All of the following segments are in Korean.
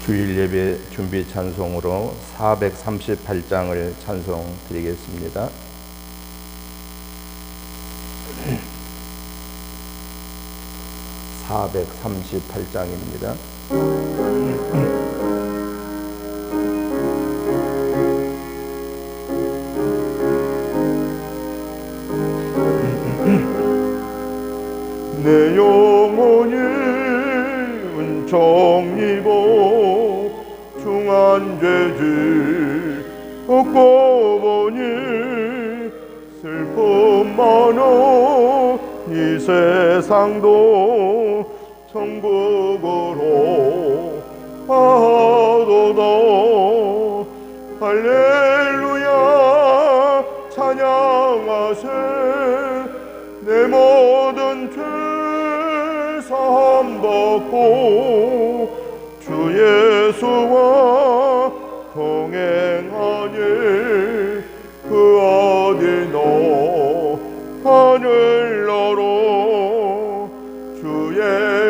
주일 예배 준비 찬송으로 438장을 찬송 드리겠습니다. (438장입니다) 내 영혼이 은총 입어 중한 죄질 얻고 보니 슬픔 많어 이 세상도 천국으로 가도다. 할렐루야 찬양하세. 내 모든 죄 사함 받고 주 예수와 동행하니 그 어디노 하늘나라. 주의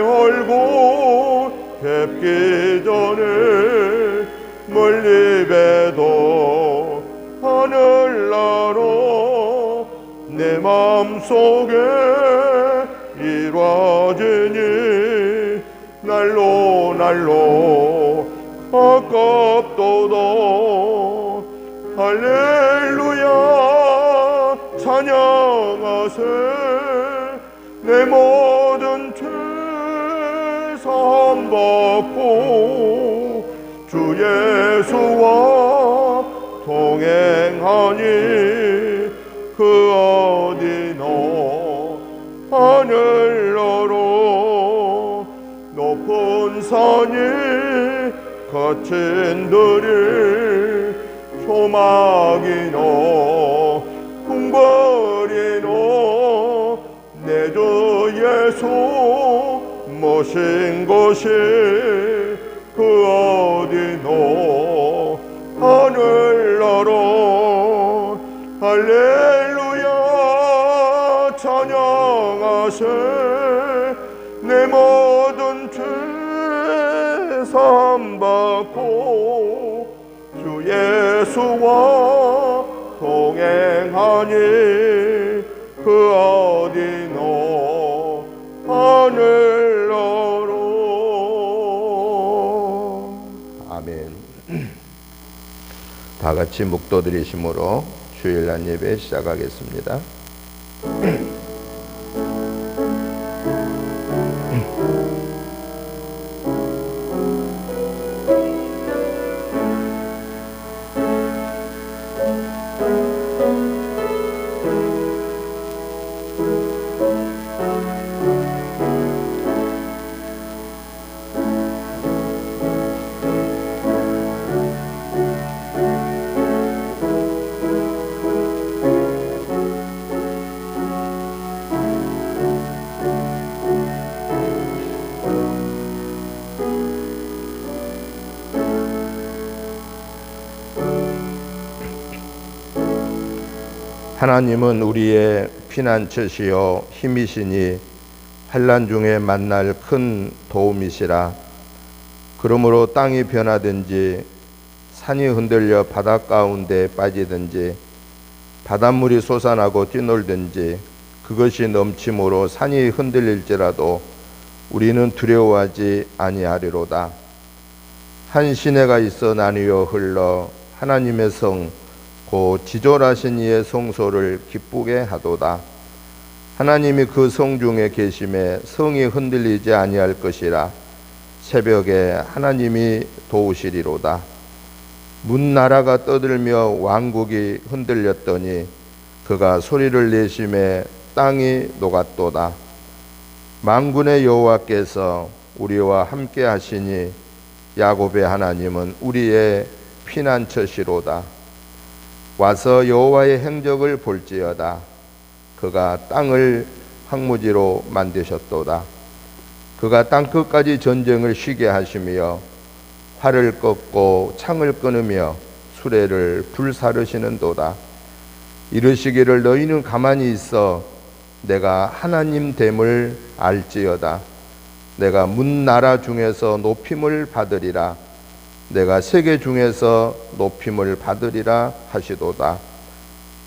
얼굴 뵙기 전에 멀리 뵈도 하늘나라. 내 맘속에 이루어지니 날로 날로 아깝도다. 할렐루야 찬양하세. 내 모든 죄 사함 받고 주 예수와 동행하니 그 어디노 하늘나라. 높은 산이 거친 들이 조막이노 궁궐이노 내 주 예수 모신 곳이 그 어디노 하늘나라. 할렐루야 찬양하세. 내 모든 죄 사함 받고 주 예수와 동행하니 그 어디노 하늘나라. 아멘. 다 같이 묵도드리심으로 주일날 예배 시작하겠습니다. 하나님은 우리의 피난처시요 힘이시니 환난 중에 만날 큰 도움이시라. 그러므로 땅이 변하든지 산이 흔들려 바닷 가운데 빠지든지 바닷물이 솟아나고 뛰놀든지 그것이 넘침으로 산이 흔들릴지라도 우리는 두려워하지 아니하리로다. 한 시내가 있어 나뉘어 흘러 하나님의 성 곧 지존하신 이의 성소를 기쁘게 하도다. 하나님이 그 성 중에 계심에 성이 흔들리지 아니할 것이라. 새벽에 하나님이 도우시리로다. 문나라가 떠들며 왕국이 흔들렸더니 그가 소리를 내심에 땅이 녹았도다. 만군의 여호와께서 우리와 함께 하시니 야곱의 하나님은 우리의 피난처시로다. 와서 여호와의 행적을 볼지어다. 그가 땅을 황무지로 만드셨도다. 그가 땅끝까지 전쟁을 쉬게 하시며 활을 꺾고 창을 끊으며 수레를 불사르시는도다. 이르시기를 너희는 가만히 있어 내가 하나님 됨을 알지어다. 내가 문나라 중에서 높임을 받으리라. 내가 세계 중에서 높임을 받으리라 하시도다.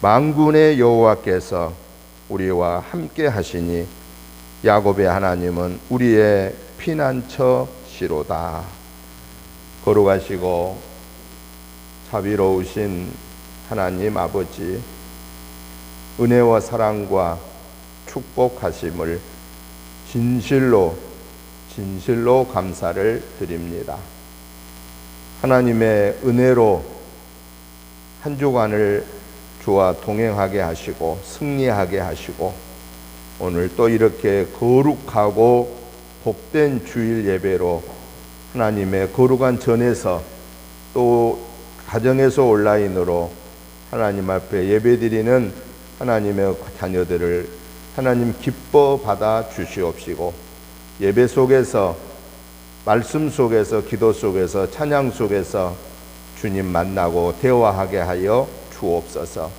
만군의 여호와께서 우리와 함께 하시니 야곱의 하나님은 우리의 피난처시로다. 거룩하시고 자비로우신 하나님 아버지, 은혜와 사랑과 축복하심을 진실로 감사를 드립니다. 하나님의 은혜로 한 주간을 주와 동행하게 하시고 승리하게 하시고 오늘 또 이렇게 거룩하고 복된 주일 예배로 하나님의 거룩한 전에서 또 가정에서 온라인으로 하나님 앞에 예배드리는 하나님의 자녀들을 하나님 기뻐 받아 주시옵시고, 예배 속에서 말씀 속에서 기도 속에서 찬양 속에서 주님 만나고 대화하게 하여 주옵소서.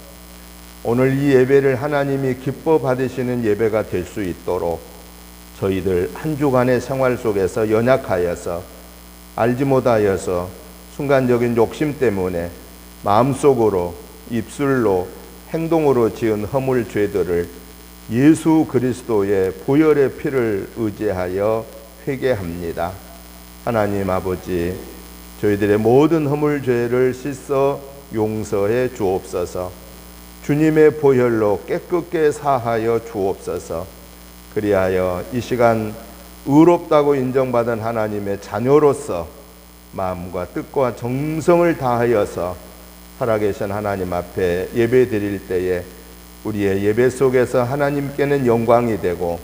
오늘 이 예배를 하나님이 기뻐 받으시는 예배가 될 수 있도록 저희들 한 주간의 생활 속에서 연약하여서 알지 못하여서 순간적인 욕심 때문에 마음속으로 입술로 행동으로 지은 허물 죄들을 예수 그리스도의 보혈의 피를 의지하여 회개합니다. 하나님 아버지, 저희들의 모든 허물 죄를 씻어 용서해 주옵소서. 주님의 보혈로 깨끗게 사하여 주옵소서. 그리하여 이 시간 의롭다고 인정받은 하나님의 자녀로서 마음과 뜻과 정성을 다하여서 살아계신 하나님 앞에 예배 드릴 때에 우리의 예배 속에서 하나님께는 영광이 되고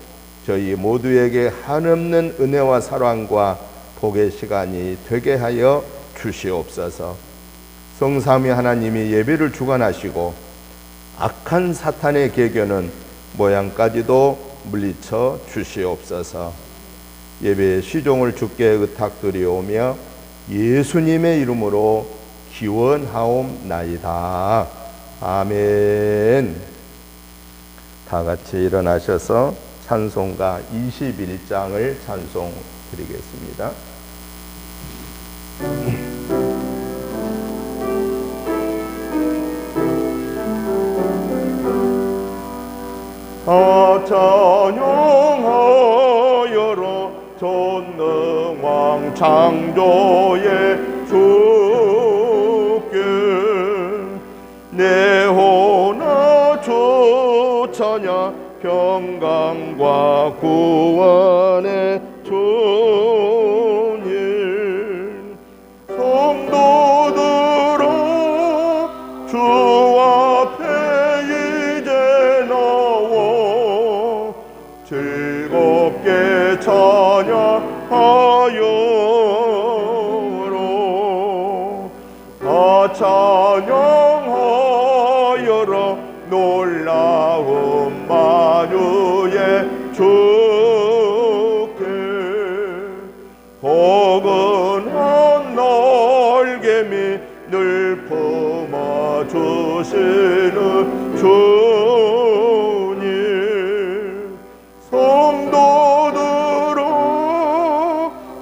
저희 모두에게 한없는 은혜와 사랑과 복의 시간이 되게 하여 주시옵소서. 성삼위 하나님이 예배를 주관하시고 악한 사탄의 계교는 모양까지도 물리쳐 주시옵소서. 예배의 시종을 주께 의탁드리오며 예수님의 이름으로 기원하옵나이다. 아멘. 다 같이 일어나셔서 찬송가 21장을 찬송 드리겠습니다. 찬양하여라 전능왕 창조의 주께 내 호나 주 찬양 평강과 구원의 주님 성도들아 주 앞에 이제 나와 즐겁게 찬양하여라 다 찬양하여라 놀라운 만유의 주께 포근한 날개미 늘 품어주시는 주님 성도들아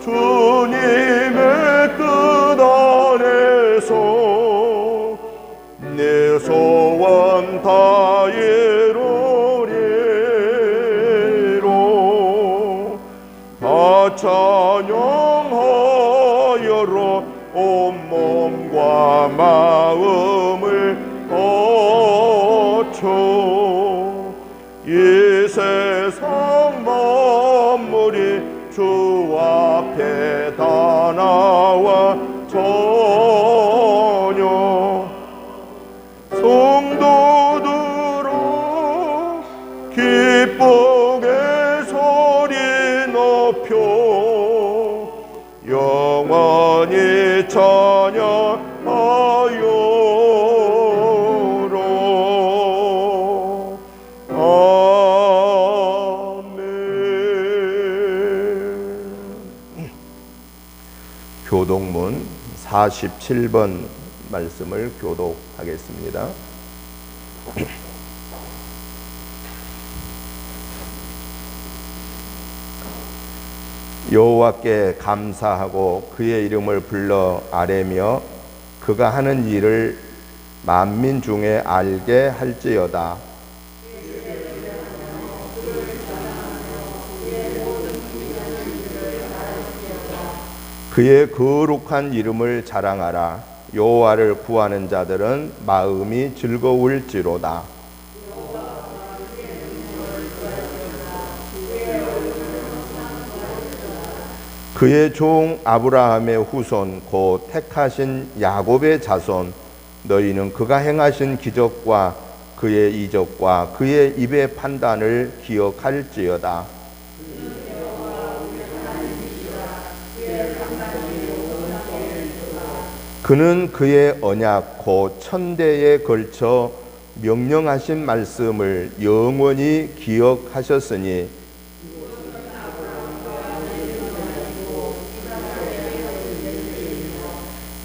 주님의 뜻 안에서 내 소원 다 이루리로 다 찬양하여라 온몸과 마음을 바쳐 이 세상 만물이 주 앞에 다 나와 전혀 성도들아 기쁘게 소리 높여 영원히 찬양하여라. 아멘. 교독문 47번 말씀을 교독하겠습니다. 여호와께 감사하고 그의 이름을 불러 아뢰며 그가 하는 일을 만민 중에 알게 할지어다. 그의 거룩한 이름을 자랑하라. 여호와를 구하는 자들은 마음이 즐거울지로다. 그의 종 아브라함의 후손 곧 택하신 야곱의 자손 너희는 그가 행하신 기적과 그의 이적과 그의 입의 판단을 기억할지어다. 그는 그의 언약 곧 천대에 걸쳐 명령하신 말씀을 영원히 기억하셨으니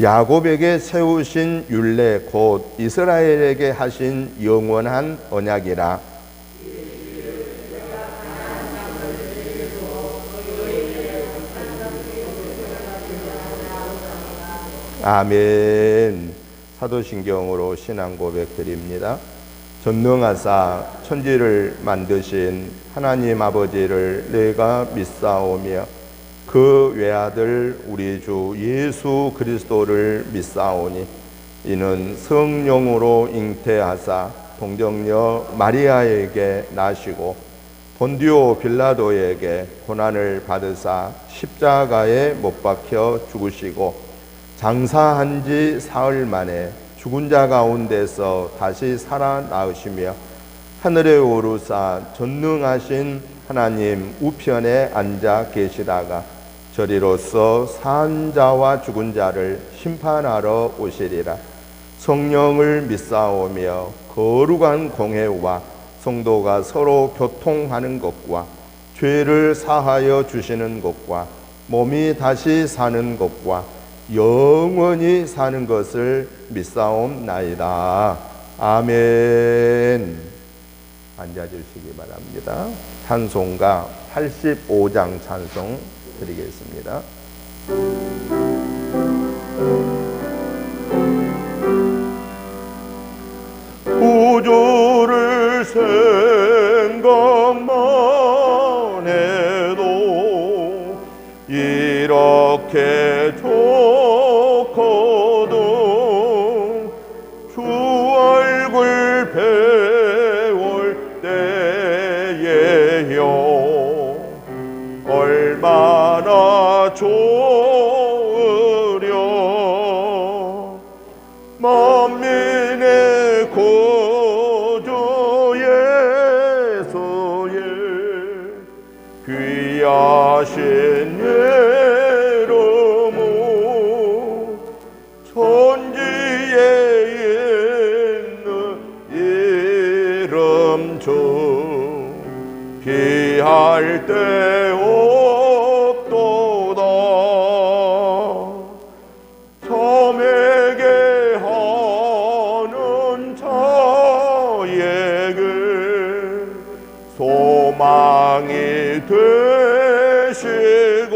야곱에게 세우신 율례 곧 이스라엘에게 하신 영원한 언약이라. 아멘. 사도신경으로 신앙 고백 드립니다. 전능하사 천지를 만드신 하나님 아버지를 내가 믿사오며 그 외아들 우리 주 예수 그리스도를 믿사오니 이는 성령으로 잉태하사 동정녀 마리아에게 나시고 본디오 빌라도에게 고난을 받으사 십자가에 못 박혀 죽으시고 장사한 지 사흘 만에 죽은 자 가운데서 다시 살아나으시며 하늘에 오르사 전능하신 하나님 우편에 앉아 계시다가 저리로서 산 자와 죽은 자를 심판하러 오시리라. 성령을 믿사오며 거룩한 공회와 성도가 서로 교통하는 것과 죄를 사하여 주시는 것과 몸이 다시 사는 것과 영원히 사는 것을 믿사옵나이다. 아멘. 앉아주시기 바랍니다. 찬송가 85장 찬송 드리겠습니다. 구주를 생각만 해도 이렇게 좋거든. 주 얼굴 배울 때에요 얼마나 좋으려. 만민의 구주 예수의 귀하신 이름은 천지에 있는 이름 중 비할 데 없도다. 섬에게 하는 자에게 소망이 되시고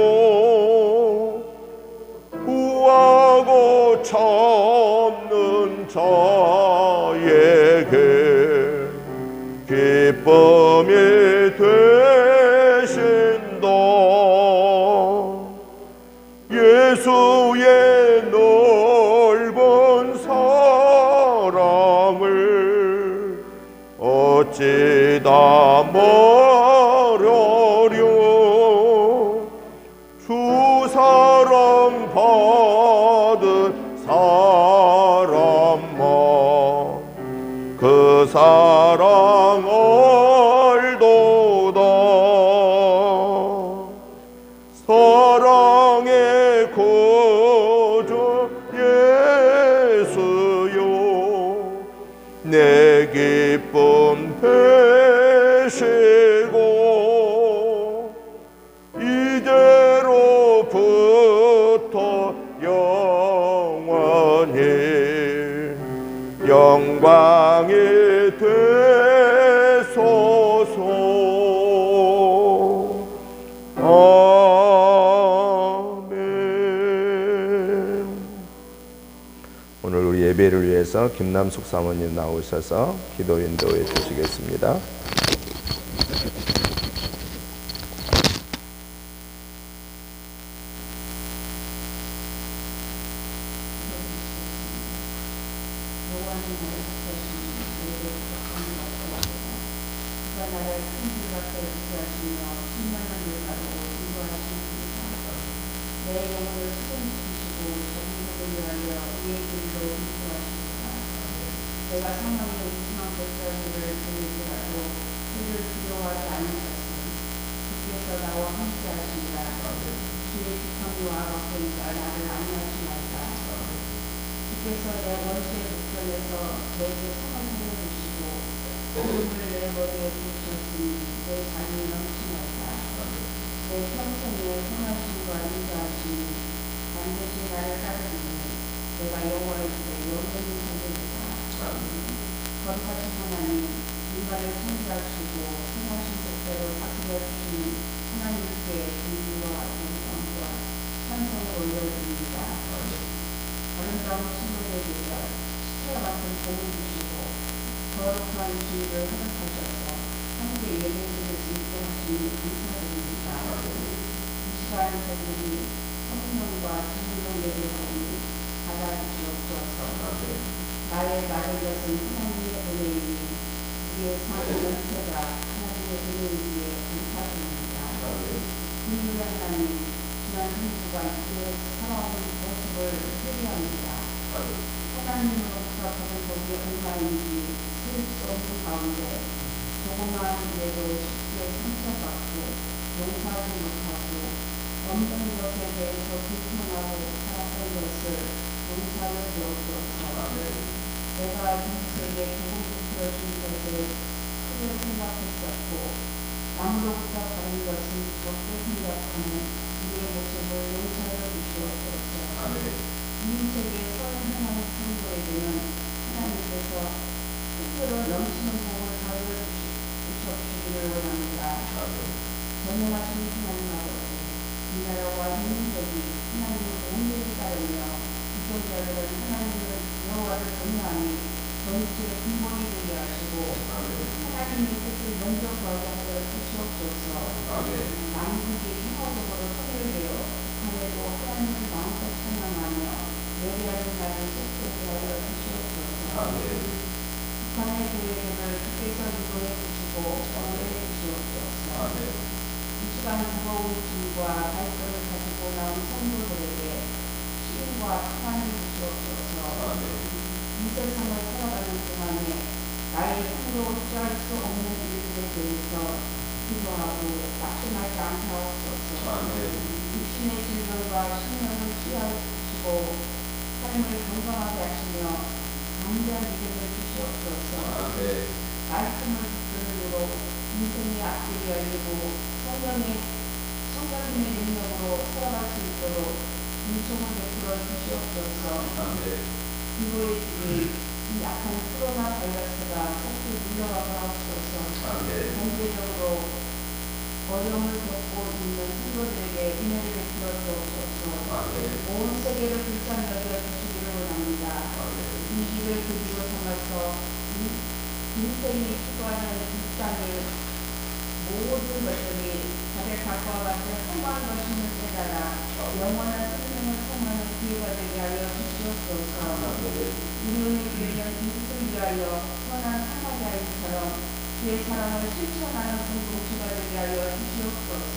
구하고 찾는 자에게 기쁨이 되신다. 예수의 넓은 사랑을 어찌 다 말하려. 주 사랑 받은 사람만 그 사랑 알도다. 사랑의 구주 예수요 내 기쁨 되시고 이제로부터 영원히 영광이 되소서. 아멘. 예배를 위해서 김남숙 사모님 나오셔서 기도 인도해 주시겠습니다. 내가 상황에 우승한 것들을 보이더라도 그를 두려워하지 않으셨으니 주께서 나와 함께 하시니라. 주의 지팡이와 겉보이자 나를 안위하시나이다. 주께서 내 원수의 목전에서 내게 상을 세워주시고 구름을 내 머리에 부으셨으니 내 잔이 넘치나이다. 내 평생에 선하심과 인자하심이 반드시 나를 따르리니 내가 영원히 영원히 살리리라. 거룩하신 하나님, 인간을 창조하시고 선하신 뜻대로 다스려 주시는 하나님께 존귀와 영광과 찬송을 올려드립니다. 아름다운 신문에 비하여 시체와 같은 복을 주시고 거룩한 주의를 허락하셔서 함께 예배드릴 수 있게 하시니 감사드립니다. 이 시간 저들이 성령과 진리로 예배하니 받아주시옵소서. 나의 말을 여신 하나님의 은혜이니 우리의 삶의 전체가 하나님의 은혜이기에 감사드립니다. 국민의 하나님, 지난 한 주간 우리의 살아온 모습을 회개합니다. 하나님으로부터 받은 복이 얼마인지 셀 수 없는 가운데 조그마한 일에도 쉽게 상처받고 용서하지 못하고 없는 것에 대해서 불평하고 살았던 것을 용서하여 주옵소서. 내가 이세에 조금 들어준 것을 크게 생각했었고 남으로부터 다른 것은 적게 생각하는 우리의 모습을 용서하여 주시옵소서. 이웃에게 선을 행하는 성도에게는 하나님께서 특별히 넘치는 복을 가하여 주시기를 원합니다. 전능하신 하나님 아버지, 이 나라와 인민족이 하나님을 온전히 따르며 이성자들은 하나님을 여호와를 경외하니 전체의 근본이 되게 하시고 하나님의 뜻을 먼저 구하게 하여 주시옵소서. 남북이 평화적으로 통일되어 북한에도 하나님을 마음껏 찬양하며 예배하는 날을 속되게 하여 주시옵소서. 북한의 교회들을 주께서 인도해 주시고 언도해 주시옵소서. 이 시간 무거운 짐과 발걸음을 가지고 나온 성도들에게 시인과 평안을 주시옵소서. 이 세상을 살아가는 동안에 나의 힘으로 어찌할 수 없는 일들에 대해서 기도하고 낙심하지 않게 하옵소서. 육신의 질병과 신령을 취하시고 삶을 건강하게 하시며 강대한 믿음을 주시옵소서. 말씀을 붙들므로 인생의 앞길이 열리고 성령님의 능력으로 살아갈 수 있도록 인성을 베풀어 주시옵소서. 기도의 주님, 이 약한 코로나 바이러스가 속히 물러가게 하옵소서. 경제적으로 어려움을 겪고 있는 성도들에게 은혜를 베풀어 주옵소서. 온 세계를 불쌍히 여겨 주시기를 원합니다. 이 일을 계기로 삼아서 인생이 추구하는 이 땅의 모든 것들이 다들 각과 같은 험한 것임을 깨달아 영원한 생명을 통하는 기회가 되게 하여 주시옵소서. 우리의 교회는 이웃을 위하여 선한 사마리아인처럼 주의 사랑을 실천하는 공동체가 되게 하여 주시옵소서.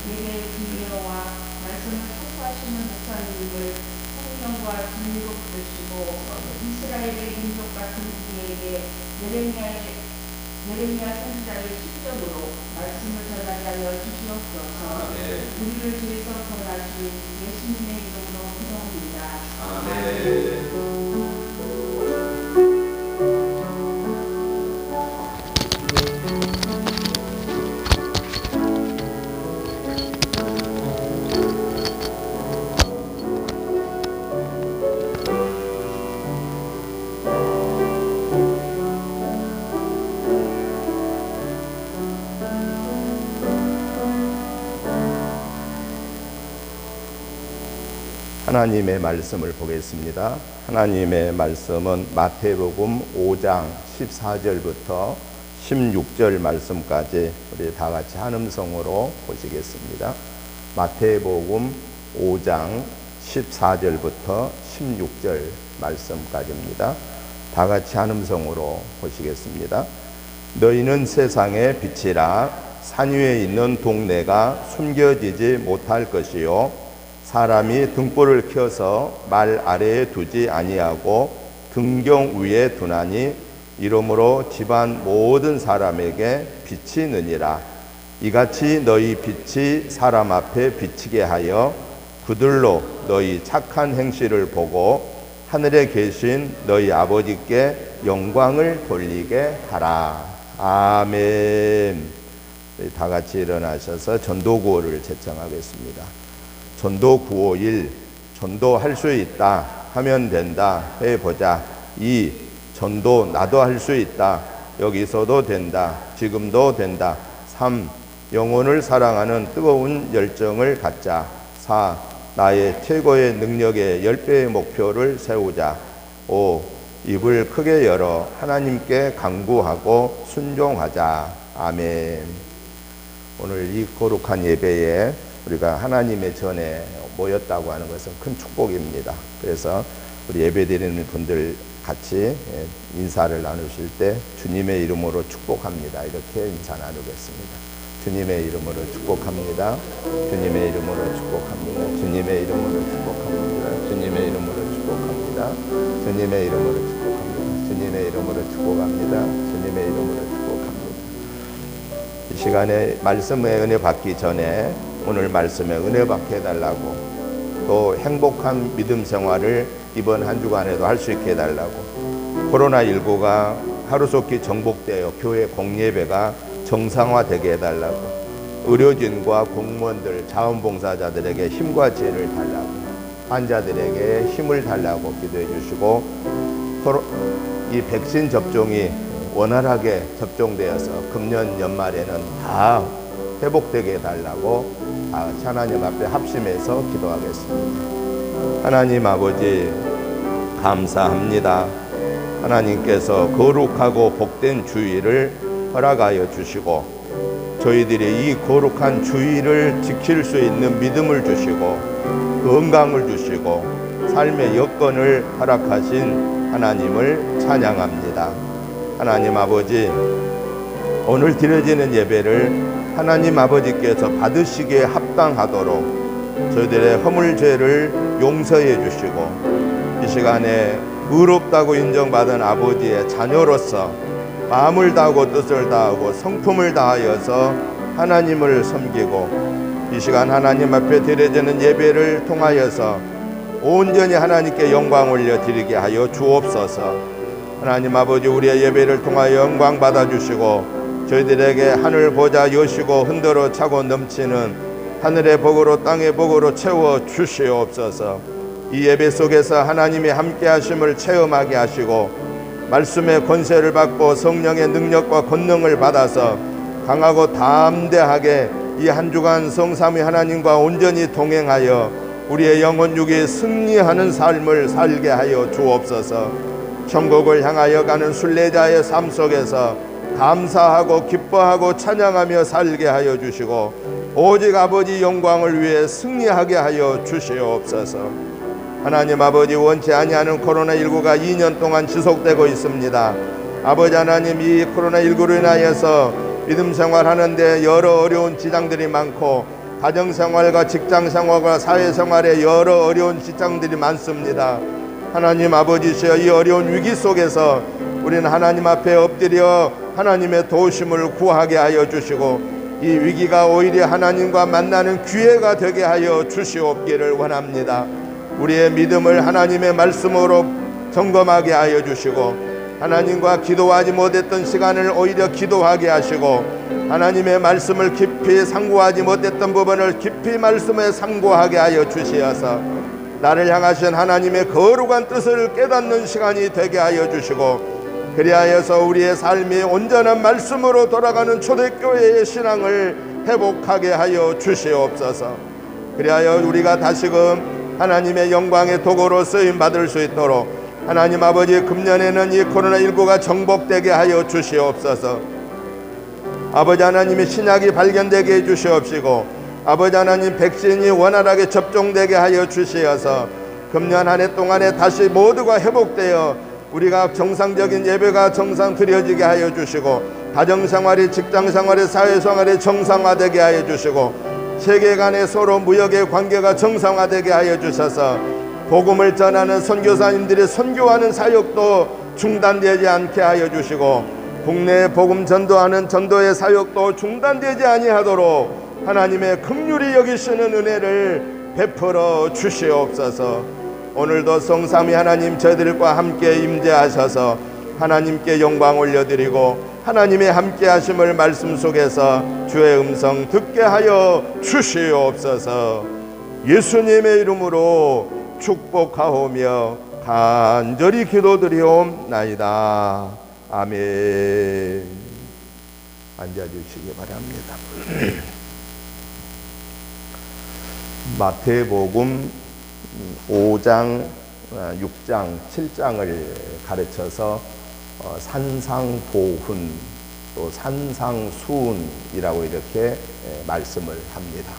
예배의 기회와 말씀을 선포하시는 목사님을 성령과 진리로 부르시고 이스라엘의 민족 같은 우리에게 예레미야 선지자의 심정으로 말씀을 전하게 하여 주시옵소서. 우리를 죄에서 구원하신 예수님의 이름으로 기도합니다. 아멘. 하나님의 말씀을 보겠습니다. 하나님의 말씀은 마태복음 5장 14절부터 16절 말씀까지 우리 다 같이 한 음성으로 보시겠습니다. 마태복음 5장 14절부터 16절 말씀까지입니다. 다 같이 한 음성으로 보시겠습니다. 너희는 세상의 빛이라. 산 위에 있는 동네가 숨겨지지 못할 것이요 사람이 등불을 켜서 말 아래에 두지 아니하고 등경 위에 두나니 이러므로 집안 모든 사람에게 비치느니라. 이같이 너희 빛이 사람 앞에 비치게 하여 그들로 너희 착한 행실을 보고 하늘에 계신 너희 아버지께 영광을 돌리게 하라. 아멘. 다 같이 일어나셔서 전도 구호를 제청하겠습니다. 전도 구호 1. 전도할 수 있다 하면 된다 해보자. 2. 전도 나도 할 수 있다. 여기서도 된다. 지금도 된다. 3. 영혼을 사랑하는 뜨거운 열정을 갖자. 4. 나의 최고의 능력의 10배의 목표를 세우자. 5. 입을 크게 열어 하나님께 간구하고 순종하자. 아멘. 오늘 이 거룩한 예배에 우리가 하나님의 전에 모였다고 하는 것은 큰 축복입니다. 그래서 우리 예배 드리는 분들 같이 인사를 나누실 때 주님의 이름으로 축복합니다. 이렇게 인사 나누겠습니다. 주님의 이름으로 축복합니다. 주님의 이름으로 축복합니다. 주님의 이름으로 축복합니다. 주님의 이름으로 축복합니다. 주님의 이름으로 축복합니다. 주님의 이름으로 축복합니다. 주님의 이름으로 축복합니다. 이 시간에 말씀의 은혜 받기 전에 오늘 말씀에 은혜 받게 해달라고, 또 행복한 믿음 생활을 이번 한 주간에도 할 수 있게 해달라고, 코로나19가 하루속히 정복되어 교회 공예배가 정상화되게 해달라고, 의료진과 공무원들, 자원봉사자들에게 힘과 지혜를 달라고, 환자들에게 힘을 달라고 기도해 주시고, 이 백신 접종이 원활하게 접종되어서 금년 연말에는 다 회복되게 해달라고 하나님 앞에 합심해서 기도하겠습니다. 하나님 아버지 감사합니다. 하나님께서 거룩하고 복된 주일을 허락하여 주시고 저희들이 이 거룩한 주일을 지킬 수 있는 믿음을 주시고 건강을 주시고 삶의 여건을 허락하신 하나님을 찬양합니다. 하나님 아버지, 오늘 드려지는 예배를 하나님 아버지께서 받으시기에 합당하도록 저희들의 허물죄를 용서해 주시고 이 시간에 의롭다고 인정받은 아버지의 자녀로서 마음을 다하고 뜻을 다하고 성품을 다하여서 하나님을 섬기고 이 시간 하나님 앞에 드려지는 예배를 통하여서 온전히 하나님께 영광 올려드리게 하여 주옵소서. 하나님 아버지, 우리의 예배를 통하여 영광 받아주시고 저희들에게 하늘 보좌 여시고 흔들어 차고 넘치는 하늘의 복으로 땅의 복으로 채워 주시옵소서. 이 예배 속에서 하나님이 함께 하심을 체험하게 하시고 말씀의 권세를 받고 성령의 능력과 권능을 받아서 강하고 담대하게 이 한 주간 성삼위 하나님과 온전히 동행하여 우리의 영혼 육이 승리하는 삶을 살게 하여 주옵소서. 천국을 향하여 가는 순례자의 삶 속에서 감사하고 기뻐하고 찬양하며 살게 하여 주시고 오직 아버지 영광을 위해 승리하게 하여 주시옵소서. 하나님 아버지, 원치 아니하는 코로나19가 2년 동안 지속되고 있습니다. 아버지 하나님, 이 코로나19로 인하여서 믿음 생활하는데 여러 어려운 지장들이 많고 가정생활과 직장생활과 사회생활에 여러 어려운 지장들이 많습니다. 하나님 아버지시여, 이 어려운 위기 속에서 우리는 하나님 앞에 엎드려 하나님의 도우심을 구하게 하여 주시고 이 위기가 오히려 하나님과 만나는 기회가 되게 하여 주시옵기를 원합니다. 우리의 믿음을 하나님의 말씀으로 점검하게 하여 주시고 하나님과 기도하지 못했던 시간을 오히려 기도하게 하시고 하나님의 말씀을 깊이 상고하지 못했던 부분을 깊이 말씀에 상고하게 하여 주시어서 나를 향하신 하나님의 거룩한 뜻을 깨닫는 시간이 되게 하여 주시고 그리하여서 우리의 삶이 온전한 말씀으로 돌아가는 초대교회의 신앙을 회복하게 하여 주시옵소서. 그리하여 우리가 다시금 하나님의 영광의 도구로 쓰임 받을 수 있도록 하나님 아버지, 금년에는 이 코로나19가 정복되게 하여 주시옵소서. 아버지 하나님이 신약이 발견되게 해 주시옵시고, 아버지 하나님 백신이 원활하게 접종되게 하여 주시어서 금년 한 해 동안에 다시 모두가 회복되어 우리가 정상적인 예배가 정상 드려지게 하여 주시고, 가정생활이, 직장생활이, 사회생활이 정상화되게 하여 주시고, 세계 간의 서로 무역의 관계가 정상화되게 하여 주셔서 복음을 전하는 선교사님들이 선교하는 사역도 중단되지 않게 하여 주시고, 국내 복음 전도하는 전도의 사역도 중단되지 아니하도록 하나님의 긍휼히 여기시는 은혜를 베풀어 주시옵소서. 오늘도 성삼위 하나님 저희들과 함께 임재하셔서 하나님께 영광 올려드리고 하나님의 함께 하심을 말씀 속에서 주의 음성 듣게 하여 주시옵소서. 예수님의 이름으로 축복하오며 간절히 기도드리옵나이다. 아멘. 앉아주시기 바랍니다. 마태복음 5장, 6장, 7장을 가르쳐서 산상보훈, 또 산상수훈이라고 이렇게 말씀을 합니다.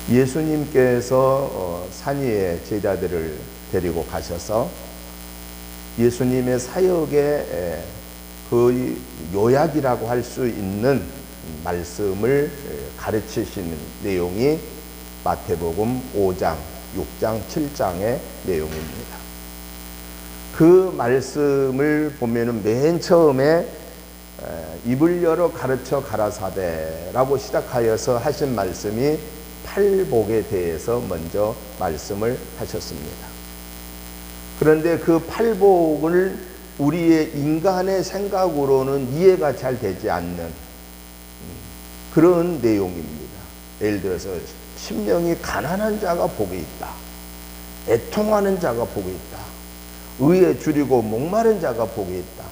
예수님께서 산 위에 제자들을 데리고 가셔서 예수님의 사역의 그 요약이라고 할 수 있는 말씀을 가르치시는 내용이 마태복음 5장, 6장, 7장의 내용입니다. 그 말씀을 보면은 맨 처음에 입을 열어 가르쳐 가라사대라고 시작하여서 하신 말씀이 팔복에 대해서 먼저 말씀을 하셨습니다. 그런데 그 팔복을 우리의 인간의 생각으로는 이해가 잘 되지 않는 그런 내용입니다. 예를 들어서 심령이 가난한 자가 복이 있다. 애통하는 자가 복이 있다. 의에 줄이고 목마른 자가 복이 있다.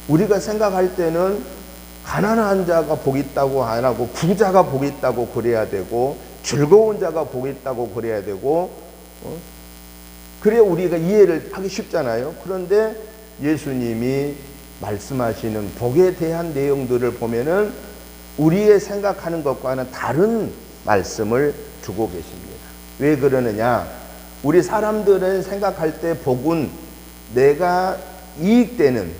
우리가 생각할 때는 가난한 자가 복이 있다고 안 하고 부자가 복이 있다고 그래야 되고 즐거운 자가 복이 있다고 그래야 되고 그래야 우리가 이해를 하기 쉽잖아요. 그런데 예수님이 말씀하시는 복에 대한 내용들을 보면은 우리의 생각하는 것과는 다른 말씀을 주고 계십니다. 왜 그러느냐? 우리 사람들은 생각할 때 복은 내가 이익되는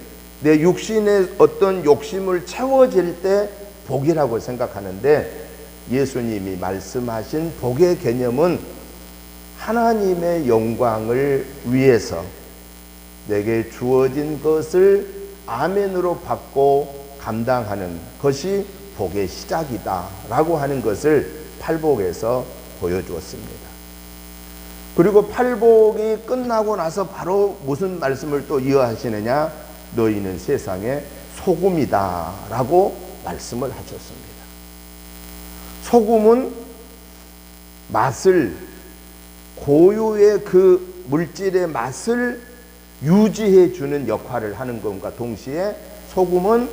내 육신의 어떤 욕심을 채워질 때 복이라고 생각하는데, 예수님이 말씀하신 복의 개념은 하나님의 영광을 위해서 내게 주어진 것을 아멘으로 받고 감당하는 것이 복의 시작이다 라고 하는 것을 팔복에서 보여주었습니다. 그리고 팔복이 끝나고 나서 바로 무슨 말씀을 또 이어하시느냐? 너희는 세상의 소금이다 라고 말씀을 하셨습니다. 소금은 맛을, 고유의 그 물질의 맛을 유지해 주는 역할을 하는 것과 동시에 소금은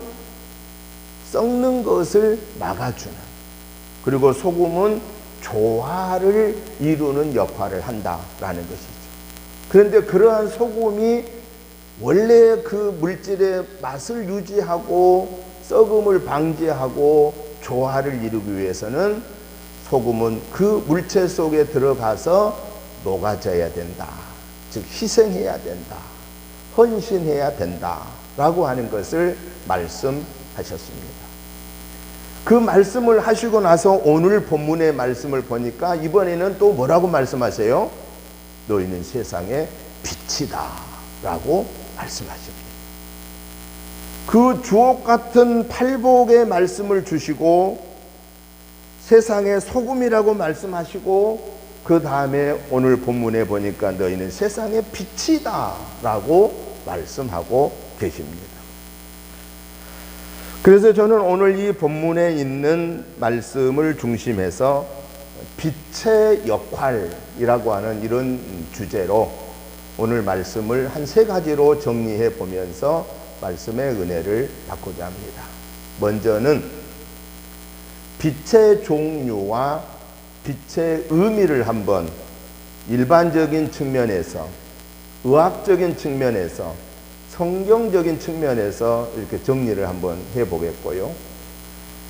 썩는 것을 막아주는, 그리고 소금은 조화를 이루는 역할을 한다라는 것이죠. 그런데 그러한 소금이 원래 그 물질의 맛을 유지하고 썩음을 방지하고 조화를 이루기 위해서는 소금은 그 물체 속에 들어가서 녹아져야 된다. 즉 희생해야 된다. 헌신해야 된다라고 하는 것을 말씀하셨습니다. 그 말씀을 하시고 나서 오늘 본문의 말씀을 보니까 이번에는 또 뭐라고 말씀하세요? 너희는 세상의 빛이다 라고 말씀하십니다. 그 주옥 같은 팔복의 말씀을 주시고 세상의 소금이라고 말씀하시고 그 다음에 오늘 본문에 보니까 너희는 세상의 빛이다 라고 말씀하고 계십니다. 그래서 저는 오늘 이 본문에 있는 말씀을 중심해서 빛의 역할이라고 하는 이런 주제로 오늘 말씀을 한 3가지로 정리해 보면서 말씀의 은혜를 받고자 합니다. 먼저는 빛의 종류와 빛의 의미를 한번 일반적인 측면에서, 의학적인 측면에서, 성경적인 측면에서 이렇게 정리를 한번 해보겠고요.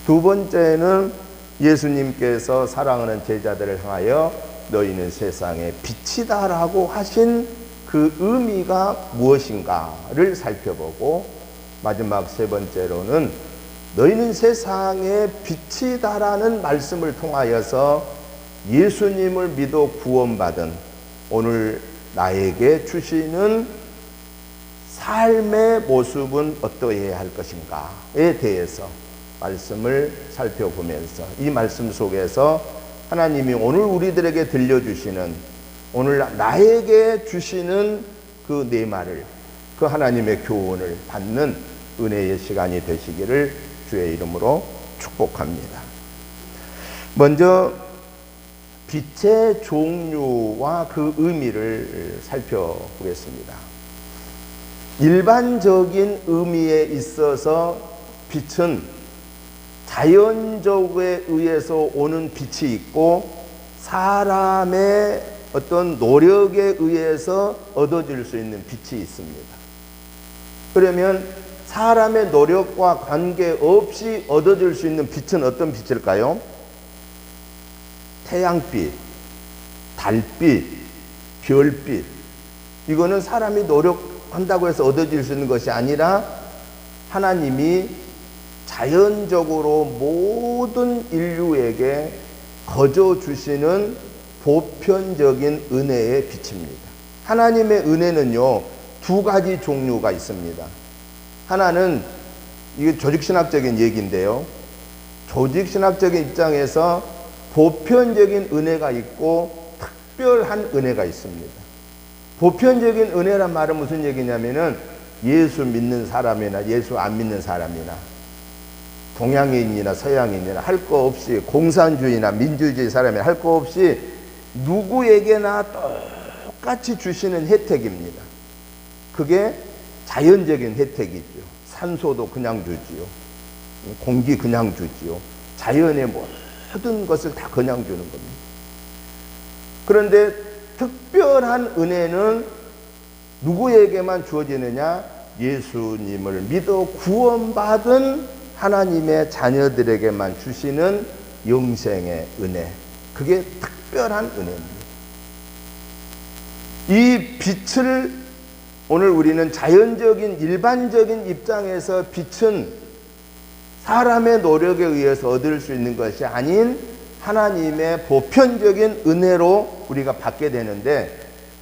두 번째는 예수님께서 사랑하는 제자들을 향하여 너희는 세상의 빛이다라고 하신 그 의미가 무엇인가를 살펴보고, 마지막 세 번째로는 너희는 세상의 빛이다라는 말씀을 통하여서 예수님을 믿어 구원받은 오늘 나에게 주시는 삶의 모습은 어떠해야 할 것인가에 대해서 말씀을 살펴보면서, 이 말씀 속에서 하나님이 오늘 우리들에게 들려주시는, 오늘 나에게 주시는 그 네 말을, 그 하나님의 교훈을 받는 은혜의 시간이 되시기를 주의 이름으로 축복합니다. 먼저 빛의 종류와 그 의미를 살펴보겠습니다. 일반적인 의미에 있어서 빛은 자연적에 의해서 오는 빛이 있고, 사람의 어떤 노력에 의해서 얻어질 수 있는 빛이 있습니다. 그러면 사람의 노력과 관계없이 얻어질 수 있는 빛은 어떤 빛일까요? 태양빛, 달빛, 별빛. 이거는 사람이 노력한다고 해서 얻어질 수 있는 것이 아니라 하나님이 자연적으로 모든 인류에게 거저 주시는 보편적인 은혜의 빛입니다. 하나님의 은혜는요, 두 가지 종류가 있습니다. 하나는, 이게 조직신학적인 얘기인데요, 조직신학적인 입장에서 보편적인 은혜가 있고 특별한 은혜가 있습니다. 보편적인 은혜란 말은 무슨 얘기냐면은 예수 믿는 사람이나 예수 안 믿는 사람이나 동양인이나 서양인이나 할 거 없이, 공산주의나 민주주의 사람이나 할 거 없이 누구에게나 똑같이 주시는 혜택입니다. 그게 자연적인 혜택이죠. 산소도 그냥 주지요. 공기 그냥 주지요. 자연의 모든 것을 다 그냥 주는 겁니다. 그런데 특별한 은혜는 누구에게만 주어지느냐? 예수님을 믿어 구원받은 하나님의 자녀들에게만 주시는 영생의 은혜. 그게 특별한 은혜입니다. 이 빛을 오늘 우리는 자연적인 일반적인 입장에서 빛은 사람의 노력에 의해서 얻을 수 있는 것이 아닌 하나님의 보편적인 은혜로 우리가 받게 되는데,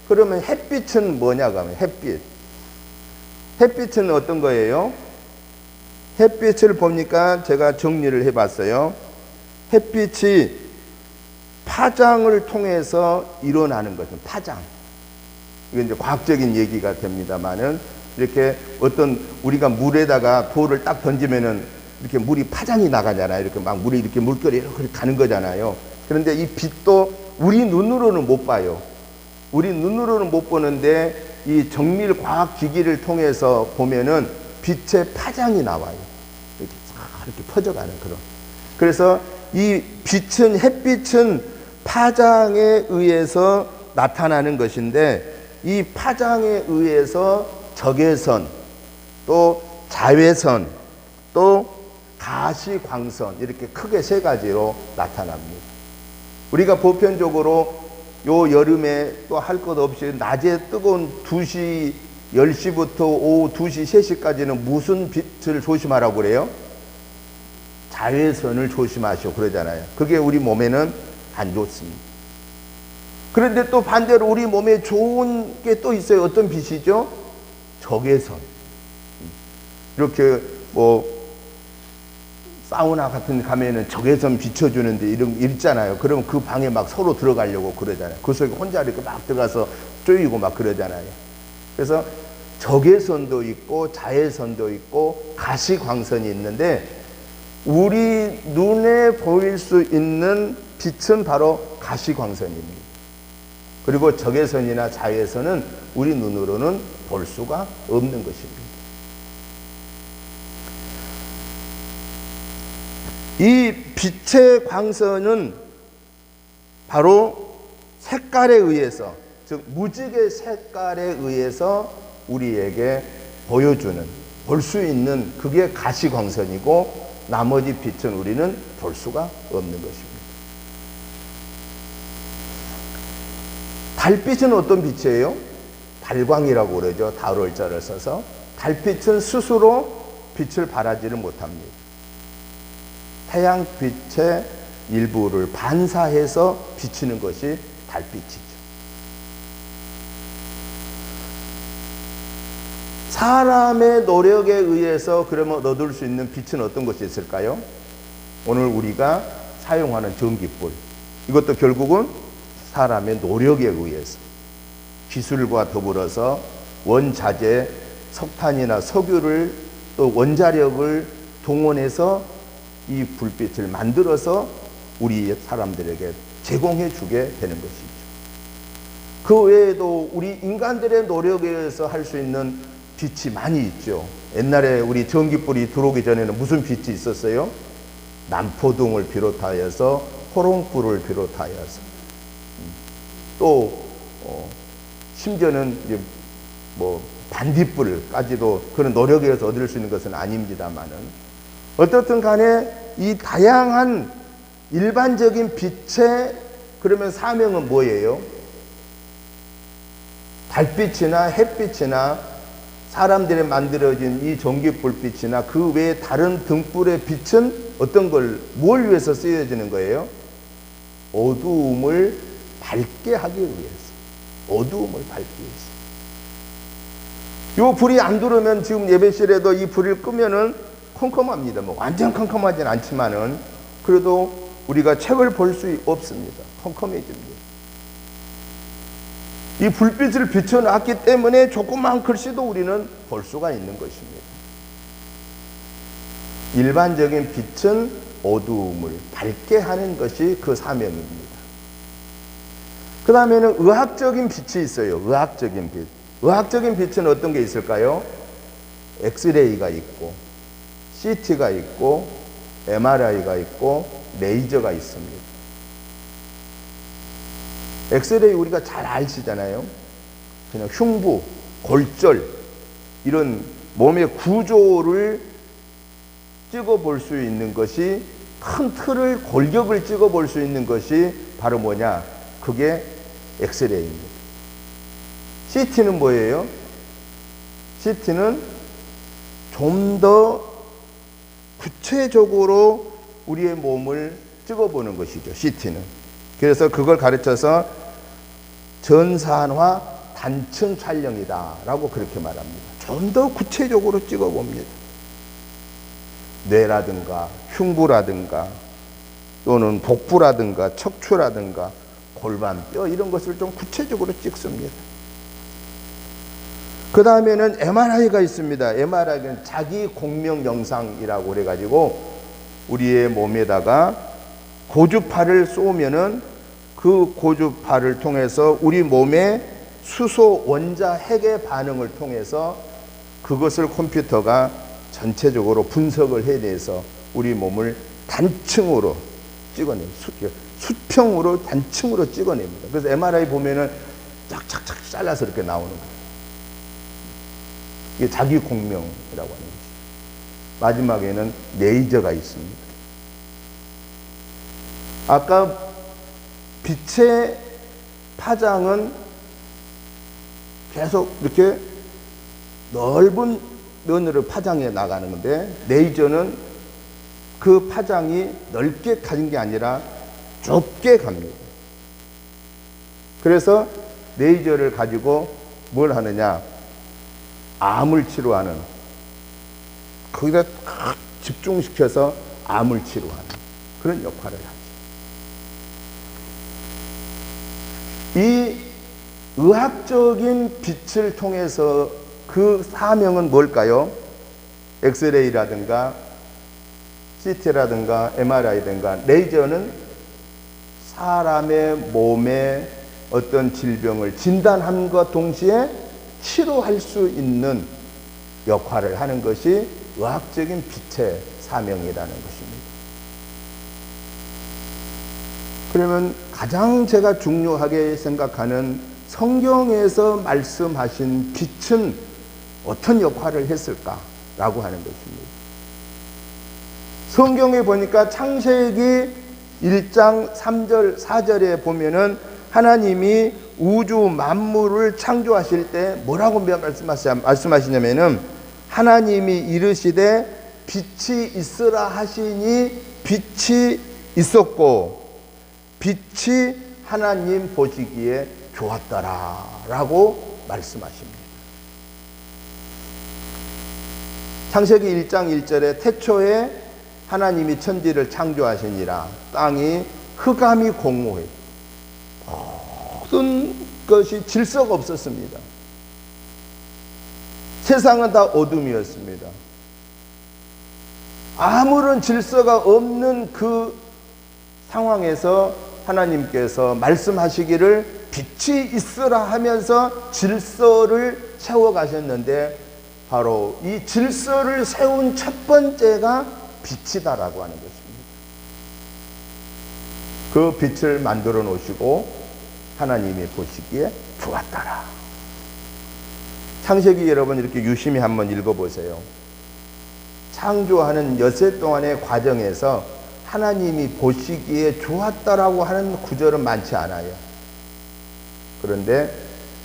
그러면 햇빛은 뭐냐고 하면 햇빛은 어떤 거예요? 햇빛을 보니까 제가 정리를 해봤어요. 햇빛이 파장을 통해서 일어나는 거죠. 파장. 이게 이제 과학적인 얘기가 됩니다만은, 이렇게 어떤 우리가 물에다가 돌을 딱 던지면은 이렇게 물이 파장이 나가잖아요. 이렇게 막 물이 이렇게 물결이 이렇게 가는 거잖아요. 그런데 이 빛도 우리 눈으로는 못 봐요. 우리 눈으로는 못 보는데 이 정밀 과학 기기를 통해서 보면은 빛의 파장이 나와요. 이렇게 퍼져가는 그런. 그래서 이 빛은, 햇빛은 파장에 의해서 나타나는 것인데, 이 파장에 의해서 적외선, 또 자외선, 또 가시광선, 이렇게 크게 세 가지로 나타납니다. 우리가 보편적으로 요 여름에 또 할 것 없이 낮에 뜨거운 2시, 10시부터 오후 2시, 3시까지는 무슨 빛을 조심하라고 그래요? 자외선을 조심하시오 그러잖아요. 그게 우리 몸에는 안 좋습니다. 그런데 또 반대로 우리 몸에 좋은 게 또 있어요. 어떤 빛이죠? 적외선. 이렇게 사우나 같은 데 가면은 적외선 비춰주는데 이런 거 있잖아요. 그러면 그 방에 막 서로 들어가려고 그러잖아요. 그 속에 혼자 이렇게 막 들어가서 쪼이고 막 그러잖아요. 그래서 적외선도 있고 자외선도 있고 가시광선이 있는데, 우리 눈에 보일 수 있는 빛은 바로 가시광선입니다. 그리고 적외선이나 자외선은 우리 눈으로는 볼 수가 없는 것입니다. 이 빛의 광선은 바로 색깔에 의해서, 즉 무지개 색깔에 의해서 우리에게 보여주는, 볼 수 있는 그게 가시광선이고 나머지 빛은 우리는 볼 수가 없는 것입니다. 달빛은 어떤 빛이에요? 발광이라고 그러죠. 다울자를 써서. 달빛은 스스로 빛을 발하지를 못합니다. 태양빛의 일부를 반사해서 비치는 것이 달빛이죠. 사람의 노력에 의해서 그러면 얻을 수 있는 빛은 어떤 것이 있을까요? 오늘 우리가 사용하는 전기불, 이것도 결국은 사람의 노력에 의해서 기술과 더불어서 원자재, 석탄이나 석유를 또 원자력을 동원해서 이 불빛을 만들어서 우리 사람들에게 제공해 주게 되는 것이죠. 그 외에도 우리 인간들의 노력에 의해서 할 수 있는 빛이 많이 있죠. 옛날에 우리 전기불이 들어오기 전에는 무슨 빛이 있었어요? 남포등을 비롯하여서 호롱불을 비롯하여서 또 심지어는 이제 뭐 반딧불까지도 그런 노력에 의해서 얻을 수 있는 것은 아닙니다만은 어떻든 간에 이 다양한 일반적인 빛의 그러면 사명은 뭐예요? 달빛이나 햇빛이나 사람들이 만들어진 이 전기불빛이나 그 외에 다른 등불의 빛은 어떤 걸, 뭘 위해서 쓰여지는 거예요? 어두움을 밝게 하기 위해서. 어두움을 밝기 위해서. 이 불이 안 들어오면 지금 예배실에도 이 불을 끄면은 컴컴합니다. 뭐 완전 컴컴하진 않지만은 그래도 우리가 책을 볼 수 없습니다. 컴컴해집니다. 이 불빛을 비춰놨기 때문에 조그만 글씨도 우리는 볼 수가 있는 것입니다. 일반적인 빛은 어두움을 밝게 하는 것이 그 사명입니다. 그 다음에는 의학적인 빛이 있어요. 의학적인 빛. 의학적인 빛은 어떤 게 있을까요? 엑스레이가 있고 CT가 있고 MRI가 있고 레이저가 있습니다. 엑스레이 우리가 잘 아시잖아요. 그냥 흉부, 골절 이런 몸의 구조를 찍어볼 수 있는 것이, 큰 틀을, 골격을 찍어볼 수 있는 것이 바로 뭐냐? 그게 엑스레이입니다. CT는 뭐예요? CT는 좀 더 구체적으로 우리의 몸을 찍어보는 것이죠. CT는. 그래서 그걸 가르쳐서 전산화 단층 촬영이다 라고 그렇게 말합니다. 좀 더 구체적으로 찍어봅니다. 뇌라든가 흉부라든가 또는 복부라든가 척추라든가 골반, 뼈 이런 것을 좀 구체적으로 찍습니다. 그 다음에는 MRI가 있습니다. MRI는 자기 공명 영상이라고 그래가지고 우리의 몸에다가 고주파를 쏘면은 그 고주파를 통해서 우리 몸의 수소 원자 핵의 반응을 통해서 그것을 컴퓨터가 전체적으로 분석을 해내서 우리 몸을 단층으로 찍어냅니다. 수평으로 단층으로 찍어냅니다. 그래서 MRI 보면은 쫙쫙쫙 잘라서 이렇게 나오는 거예요. 이게 자기 공명이라고 하는 것이죠. 마지막에는 레이저가 있습니다. 아까 빛의 파장은 계속 이렇게 넓은 면으로 파장해 나가는 건데, 레이저는 그 파장이 넓게 가는 게 아니라 좁게 갑니다. 그래서 레이저를 가지고 뭘 하느냐? 암을 치료하는, 거기다 집중시켜서 암을 치료하는 그런 역할을 하죠. 이 의학적인 빛을 통해서 그 사명은 뭘까요? 엑스레이라든가 CT라든가 MRI라든가 레이저는 사람의 몸에 어떤 질병을 진단함과 동시에 치료할 수 있는 역할을 하는 것이 의학적인 빛의 사명이라는 것입니다. 그러면 가장 제가 중요하게 생각하는 성경에서 말씀하신 빛은 어떤 역할을 했을까라고 하는 것입니다. 성경에 보니까 창세기 1장 3절 4절에 보면은 하나님이 우주 만물을 창조하실 때 뭐라고 말씀하시냐면은 하나님이 이르시되 빛이 있으라 하시니 빛이 있었고 빛이 하나님 보시기에 좋았더라 라고 말씀하십니다. 창세기 1장 1절에 태초에 하나님이 천지를 창조하시니라 땅이 흑암이 공모해 모든 것이 질서가 없었습니다. 세상은 다 어둠이었습니다. 아무런 질서가 없는 그 상황에서 하나님께서 말씀하시기를 빛이 있으라 하면서 질서를 세워가셨는데 바로 이 질서를 세운 첫 번째가 빛이다라고 하는 것입니다. 그 빛을 만들어 놓으시고 하나님이 보시기에 좋았더라. 창세기 여러분 이렇게 유심히 한번 읽어보세요. 창조하는 엿새 동안의 과정에서 하나님이 보시기에 좋았다라고 하는 구절은 많지 않아요. 그런데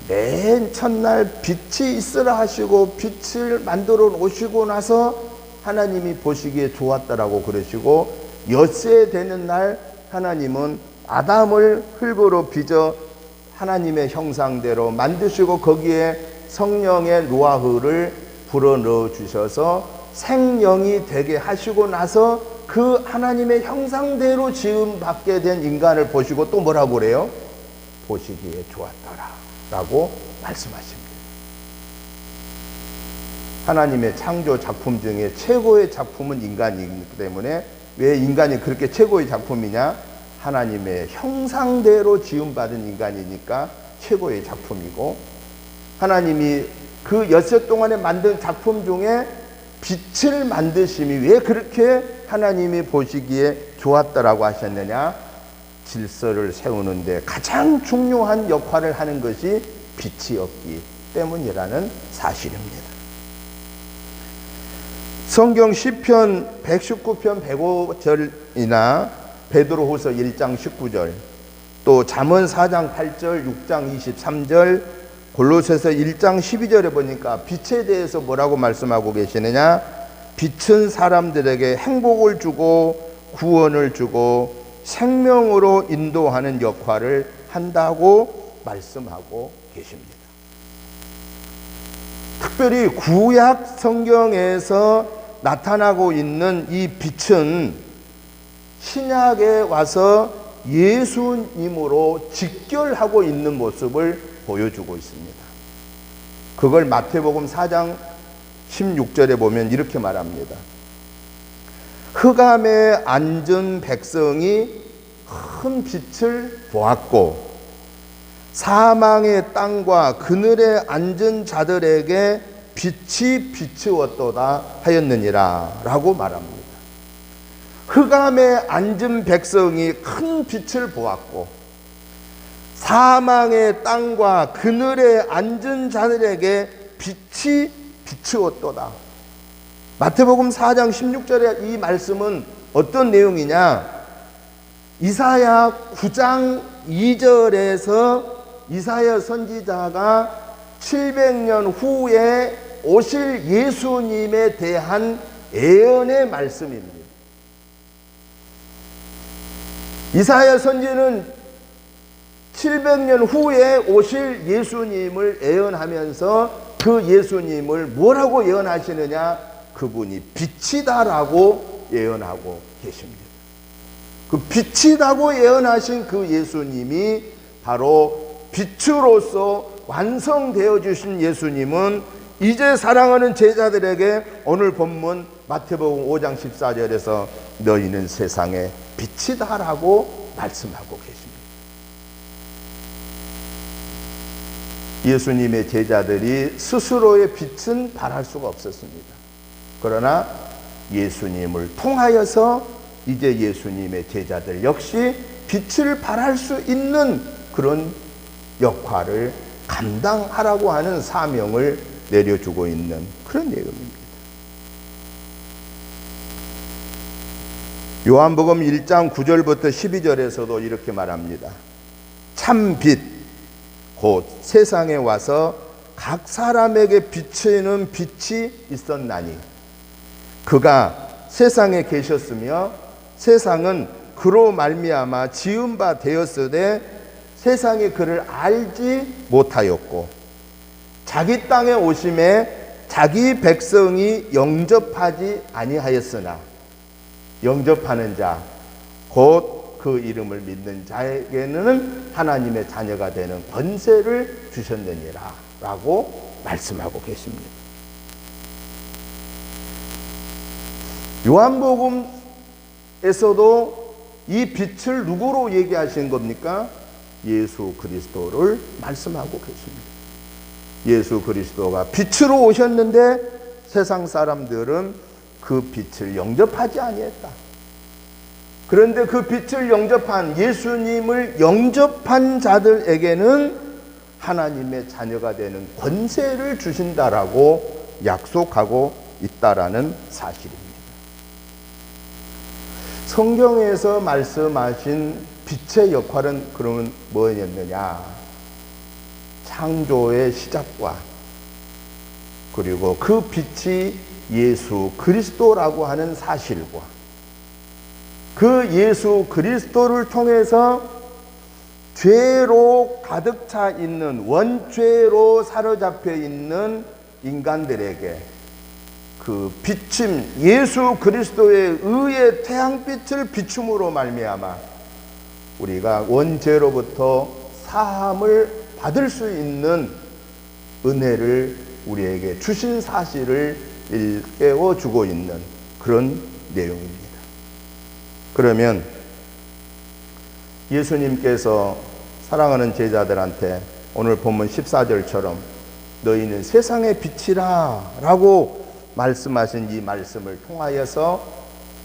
맨 첫날 빛이 있으라 하시고 빛을 만들어 놓으시고 나서 하나님이 보시기에 좋았다라고 그러시고 엿새 되는 날 하나님은 아담을 흙으로 빚어 하나님의 형상대로 만드시고 거기에 성령의 루아흐를 불어넣어 주셔서 생명이 되게 하시고 나서 그 하나님의 형상대로 지음 받게 된 인간을 보시고 또 뭐라고 그래요? 보시기에 좋았더라 라고 말씀하십니다. 하나님의 창조 작품 중에 최고의 작품은 인간이기 때문에 왜 인간이 그렇게 최고의 작품이냐? 하나님의 형상대로 지음받은 인간이니까 최고의 작품이고 하나님이 그 엿새 동안에 만든 작품 중에 빛을 만드심이 왜 그렇게 하나님이 보시기에 좋았다라고 하셨느냐? 질서를 세우는데 가장 중요한 역할을 하는 것이 빛이었기 때문이라는 사실입니다. 성경 시편 119편 105절이나 베드로후서 1장 19절 또 잠언 4장 8절 6장 23절 골로새서 1장 12절에 보니까 빛에 대해서 뭐라고 말씀하고 계시느냐? 빛은 사람들에게 행복을 주고 구원을 주고 생명으로 인도하는 역할을 한다고 말씀하고 계십니다. 특별히 구약 성경에서 나타나고 있는 이 빛은 신약에 와서 예수님으로 직결하고 있는 모습을 보여주고 있습니다. 그걸 마태복음 4장 16절에 보면 이렇게 말합니다. 흑암에 앉은 백성이 큰 빛을 보았고 사망의 땅과 그늘에 앉은 자들에게 빛이 비추었도다 하였느니라 라고 말합니다. 흑암에 앉은 백성이 큰 빛을 보았고 사망의 땅과 그늘에 앉은 자들에게 빛이 비추었도다. 마태복음 4장 16절의 이 말씀은 어떤 내용이냐? 이사야 9장 2절에서 이사야 선지자가 700년 후에 오실 예수님에 대한 예언의 말씀입니다. 이사야 선지는 700년 후에 오실 예수님을 예언하면서 그 예수님을 뭐라고 예언하시느냐? 그분이 빛이다라고 예언하고 계십니다. 그 빛이라고 예언하신 그 예수님이 바로 빛으로서 완성되어 주신 예수님은 이제 사랑하는 제자들에게 오늘 본문 마태복음 5장 14절에서 너희는 세상의 빛이다라고 말씀하고 계십니다. 예수님의 제자들이 스스로의 빛은 발할 수가 없었습니다. 그러나 예수님을 통하여서 이제 예수님의 제자들 역시 빛을 발할 수 있는 그런 역할을 감당하라고 하는 사명을 내려주고 있는 그런 내용입니다. 요한복음 1장 9절부터 12절에서도 이렇게 말합니다. 참 빛, 곧 세상에 와서 각 사람에게 비추는 빛이 있었나니 그가 세상에 계셨으며 세상은 그로 말미암아 지은 바 되었으되 세상이 그를 알지 못하였고 자기 땅에 오심에 자기 백성이 영접하지 아니하였으나 영접하는 자, 곧 그 이름을 믿는 자에게는 하나님의 자녀가 되는 권세를 주셨느니라 라고 말씀하고 계십니다. 요한복음에서도 이 빛을 누구로 얘기하신 겁니까? 예수 그리스도를 말씀하고 계십니다. 예수 그리스도가 빛으로 오셨는데 세상 사람들은 그 빛을 영접하지 아니했다. 그런데 그 빛을 영접한 예수님을 영접한 자들에게는 하나님의 자녀가 되는 권세를 주신다라고 약속하고 있다라는 사실입니다. 성경에서 말씀하신 빛의 역할은 그러면 뭐였느냐? 창조의 시작과 그리고 그 빛이 예수 그리스도라고 하는 사실과 그 예수 그리스도를 통해서 죄로 가득 차 있는 원죄로 사로잡혀 있는 인간들에게 그 비침 예수 그리스도의 의의 태양빛을 비춤으로 말미암아 우리가 원죄로부터 사함을 받을 수 있는 은혜를 우리에게 주신 사실을 일깨워 주고 있는 그런 내용입니다. 그러면 예수님께서 사랑하는 제자들한테 오늘 본문 14절처럼 너희는 세상의 빛이라 라고 말씀하신 이 말씀을 통하여서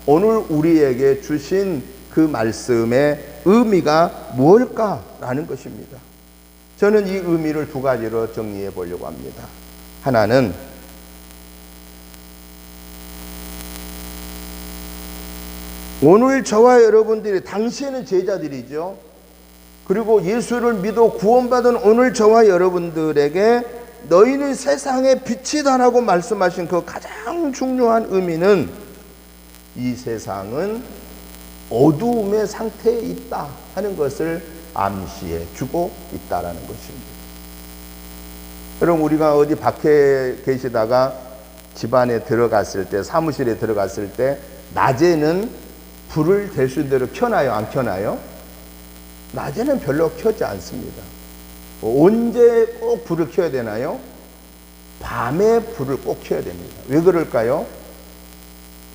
오늘 우리에게 주신 그 말씀의 의미가 무엇일까라는 것입니다. 저는 이 의미를 두 가지로 정리해 보려고 합니다. 하나는 오늘 저와 여러분들이 당시에는 제자들이죠. 그리고 예수를 믿어 구원받은 오늘 저와 여러분들에게 너희는 세상의 빛이다라고 말씀하신 그 가장 중요한 의미는 이 세상은 어두움의 상태에 있다 하는 것을 암시해 주고 있다라는 것입니다. 여러분 우리가 어디 밖에 계시다가 집안에 들어갔을 때 사무실에 들어갔을 때 낮에는 불을 대수대로 켜나요? 안 켜나요? 낮에는 별로 켜지 않습니다. 언제 꼭 불을 켜야 되나요? 밤에 불을 꼭 켜야 됩니다. 왜 그럴까요?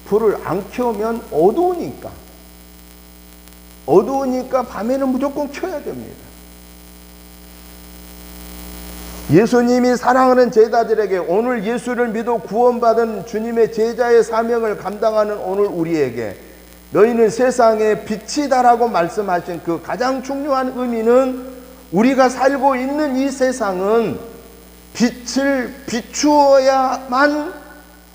불을 안 켜면 어두우니까. 어두우니까 밤에는 무조건 켜야 됩니다. 예수님이 사랑하는 제자들에게 오늘 예수를 믿어 구원받은 주님의 제자의 사명을 감당하는 오늘 우리에게 너희는 세상의 빛이다라고 말씀하신 그 가장 중요한 의미는 우리가 살고 있는 이 세상은 빛을 비추어야만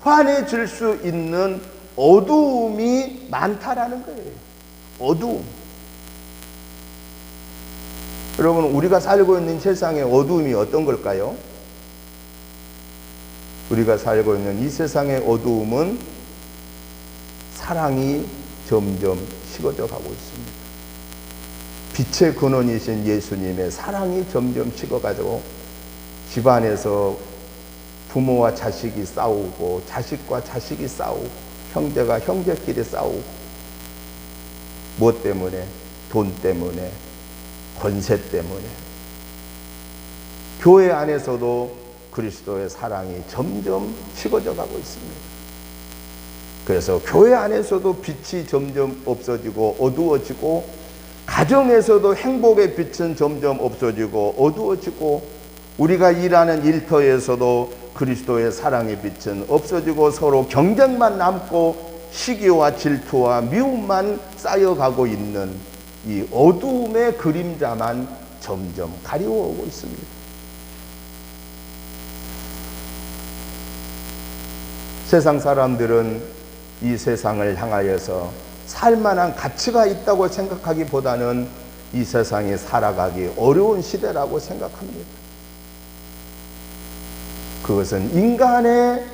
환해질 수 있는 어두움이 많다라는 거예요. 어두움. 여러분 우리가 살고 있는 세상의 어두움이 어떤 걸까요? 우리가 살고 있는 이 세상의 어두움은 사랑이 점점 식어져 가고 있습니다. 빛의 근원이신 예수님의 사랑이 점점 식어가지고 집안에서 부모와 자식이 싸우고 자식과 자식이 싸우고 형제가 형제끼리 싸우고 무엇 때문에? 돈 때문에, 권세 때문에. 교회 안에서도 그리스도의 사랑이 점점 식어져 가고 있습니다. 그래서 교회 안에서도 빛이 점점 없어지고 어두워지고 가정에서도 행복의 빛은 점점 없어지고 어두워지고 우리가 일하는 일터에서도 그리스도의 사랑의 빛은 없어지고 서로 경쟁만 남고 시기와 질투와 미움만 쌓여가고 있는 이 어두움의 그림자만 점점 가리워오고 있습니다. 세상 사람들은 이 세상을 향하여서 살만한 가치가 있다고 생각하기보다는 이 세상에 살아가기 어려운 시대라고 생각합니다. 그것은 인간의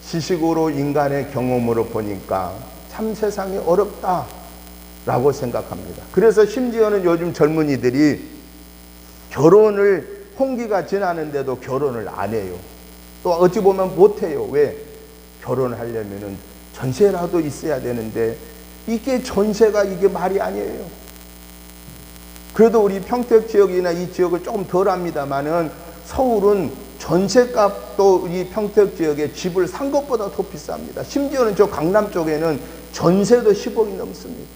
지식으로, 인간의 경험으로 보니까 참 세상이 어렵다라고 생각합니다. 그래서 심지어는 요즘 젊은이들이 결혼을 홍기가 지나는데도 결혼을 안 해요. 또 어찌 보면 못 해요. 왜? 결혼하려면은 전세라도 있어야 되는데 이게 전세가 이게 말이 아니에요. 그래도 우리 평택 지역이나 이 지역은 조금 덜 합니다만은 서울은 전세값도 이 평택 지역에 집을 산 것보다 더 비쌉니다. 심지어는 저 강남 쪽에는 전세도 10억이 넘습니다.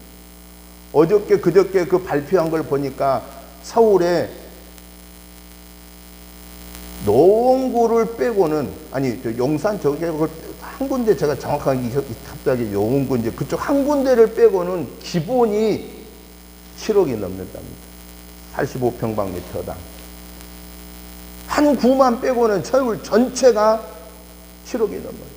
어저께 그저께 그 발표한 걸 보니까 서울에 노원구를 빼고는, 아니 저 용산 저기 한 군데, 제가 정확하게 갑자기 용원구 이제 그쪽 한 군데를 빼고는 기본이 7억이 넘는답니다. 85평방미터당. 한 구만 빼고는 서울 전체가 7억이 넘어요.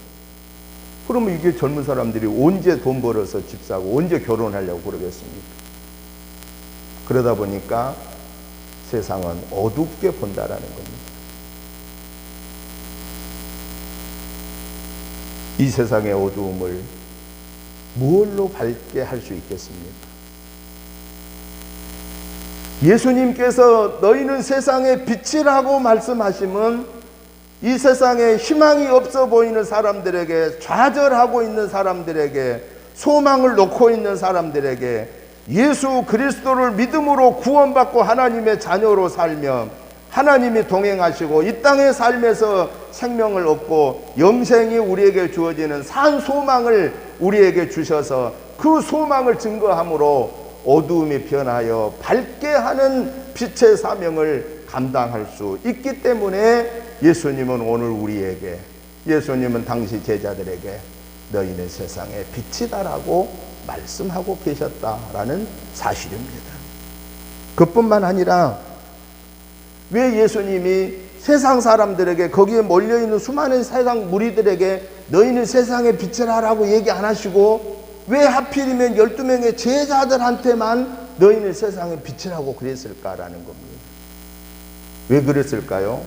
그러면 이게 젊은 사람들이 언제 돈 벌어서 집 사고 언제 결혼하려고 그러겠습니까? 그러다 보니까 세상은 어둡게 본다라는 겁니다. 이 세상의 어두움을 무엇로 밝게 할 수 있겠습니까? 예수님께서 너희는 세상의 빛이라고 말씀하시면 이 세상에 희망이 없어 보이는 사람들에게, 좌절하고 있는 사람들에게, 소망을 놓고 있는 사람들에게 예수 그리스도를 믿음으로 구원받고 하나님의 자녀로 살며 하나님이 동행하시고 이 땅의 삶에서 생명을 얻고 영생이 우리에게 주어지는 산 소망을 우리에게 주셔서 그 소망을 증거함으로 어두움이 변하여 밝게 하는 빛의 사명을 감당할 수 있기 때문에 예수님은 오늘 우리에게, 예수님은 당시 제자들에게 너희는 세상의 빛이다라고 말씀하고 계셨다라는 사실입니다. 그뿐만 아니라 왜 예수님이 세상 사람들에게, 거기에 몰려있는 수많은 세상 무리들에게 너희는 세상의 빛이라고 얘기 안 하시고 왜 하필이면 12명의 제자들한테만 너희는 세상의 빛이라고 그랬을까라는 겁니다. 왜 그랬을까요?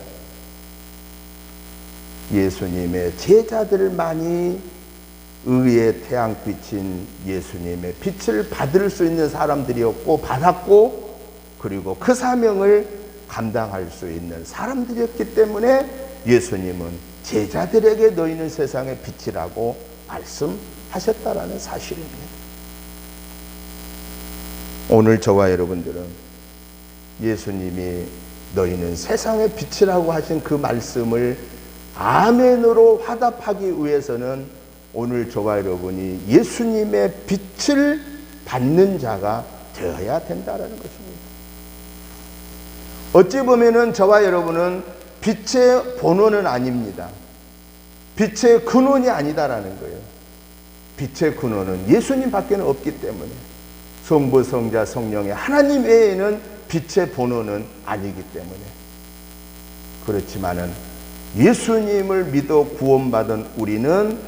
예수님의 제자들만이 의의 태양빛인 예수님의 빛을 받을 수 있는 사람들이었고, 받았고, 그리고 그 사명을 감당할 수 있는 사람들이었기 때문에 예수님은 제자들에게 너희는 세상의 빛이라고 말씀하셨다라는 사실입니다. 오늘 저와 여러분들은 예수님이 너희는 세상의 빛이라고 하신 그 말씀을 아멘으로 화답하기 위해서는 오늘 저와 여러분이 예수님의 빛을 받는 자가 되어야 된다는 것입니다. 어찌 보면은 저와 여러분은 빛의 본원은 아닙니다. 빛의 근원이 아니다라는 거예요. 빛의 근원은 예수님밖에 없기 때문에, 성부, 성자, 성령의 하나님 외에는 빛의 본원은 아니기 때문에. 그렇지만은 예수님을 믿어 구원받은 우리는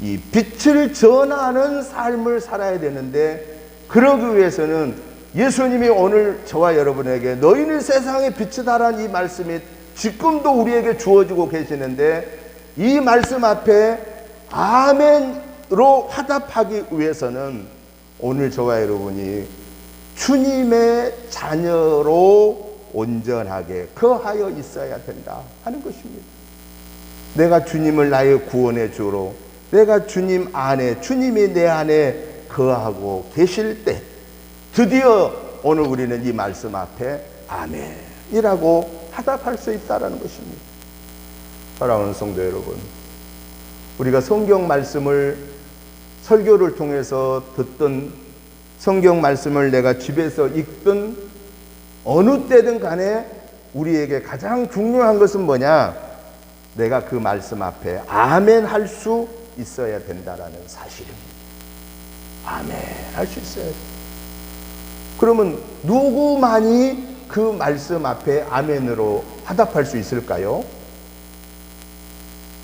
이 빛을 전하는 삶을 살아야 되는데, 그러기 위해서는 예수님이 오늘 저와 여러분에게 너희는 세상의 빛이다라는 이 말씀이 지금도 우리에게 주어지고 계시는데, 이 말씀 앞에 아멘으로 화답하기 위해서는 오늘 저와 여러분이 주님의 자녀로 온전하게 거하여 있어야 된다 하는 것입니다. 내가 주님을 나의 구원의 주로, 내가 주님 안에, 주님이 내 안에 거하고 계실 때 드디어 오늘 우리는 이 말씀 앞에 아멘이라고 화답할 수 있다는 것입니다. 사랑하는 성도 여러분, 우리가 성경 말씀을 설교를 통해서 듣든 성경 말씀을 내가 집에서 읽든 어느 때든 간에 우리에게 가장 중요한 것은 뭐냐? 내가 그 말씀 앞에 아멘 할 수 있어야 된다라는 사실입니다. 아멘 할 수 있어야 돼요. 그러면 누구만이 그 말씀 앞에 아멘으로 화답할 수 있을까요?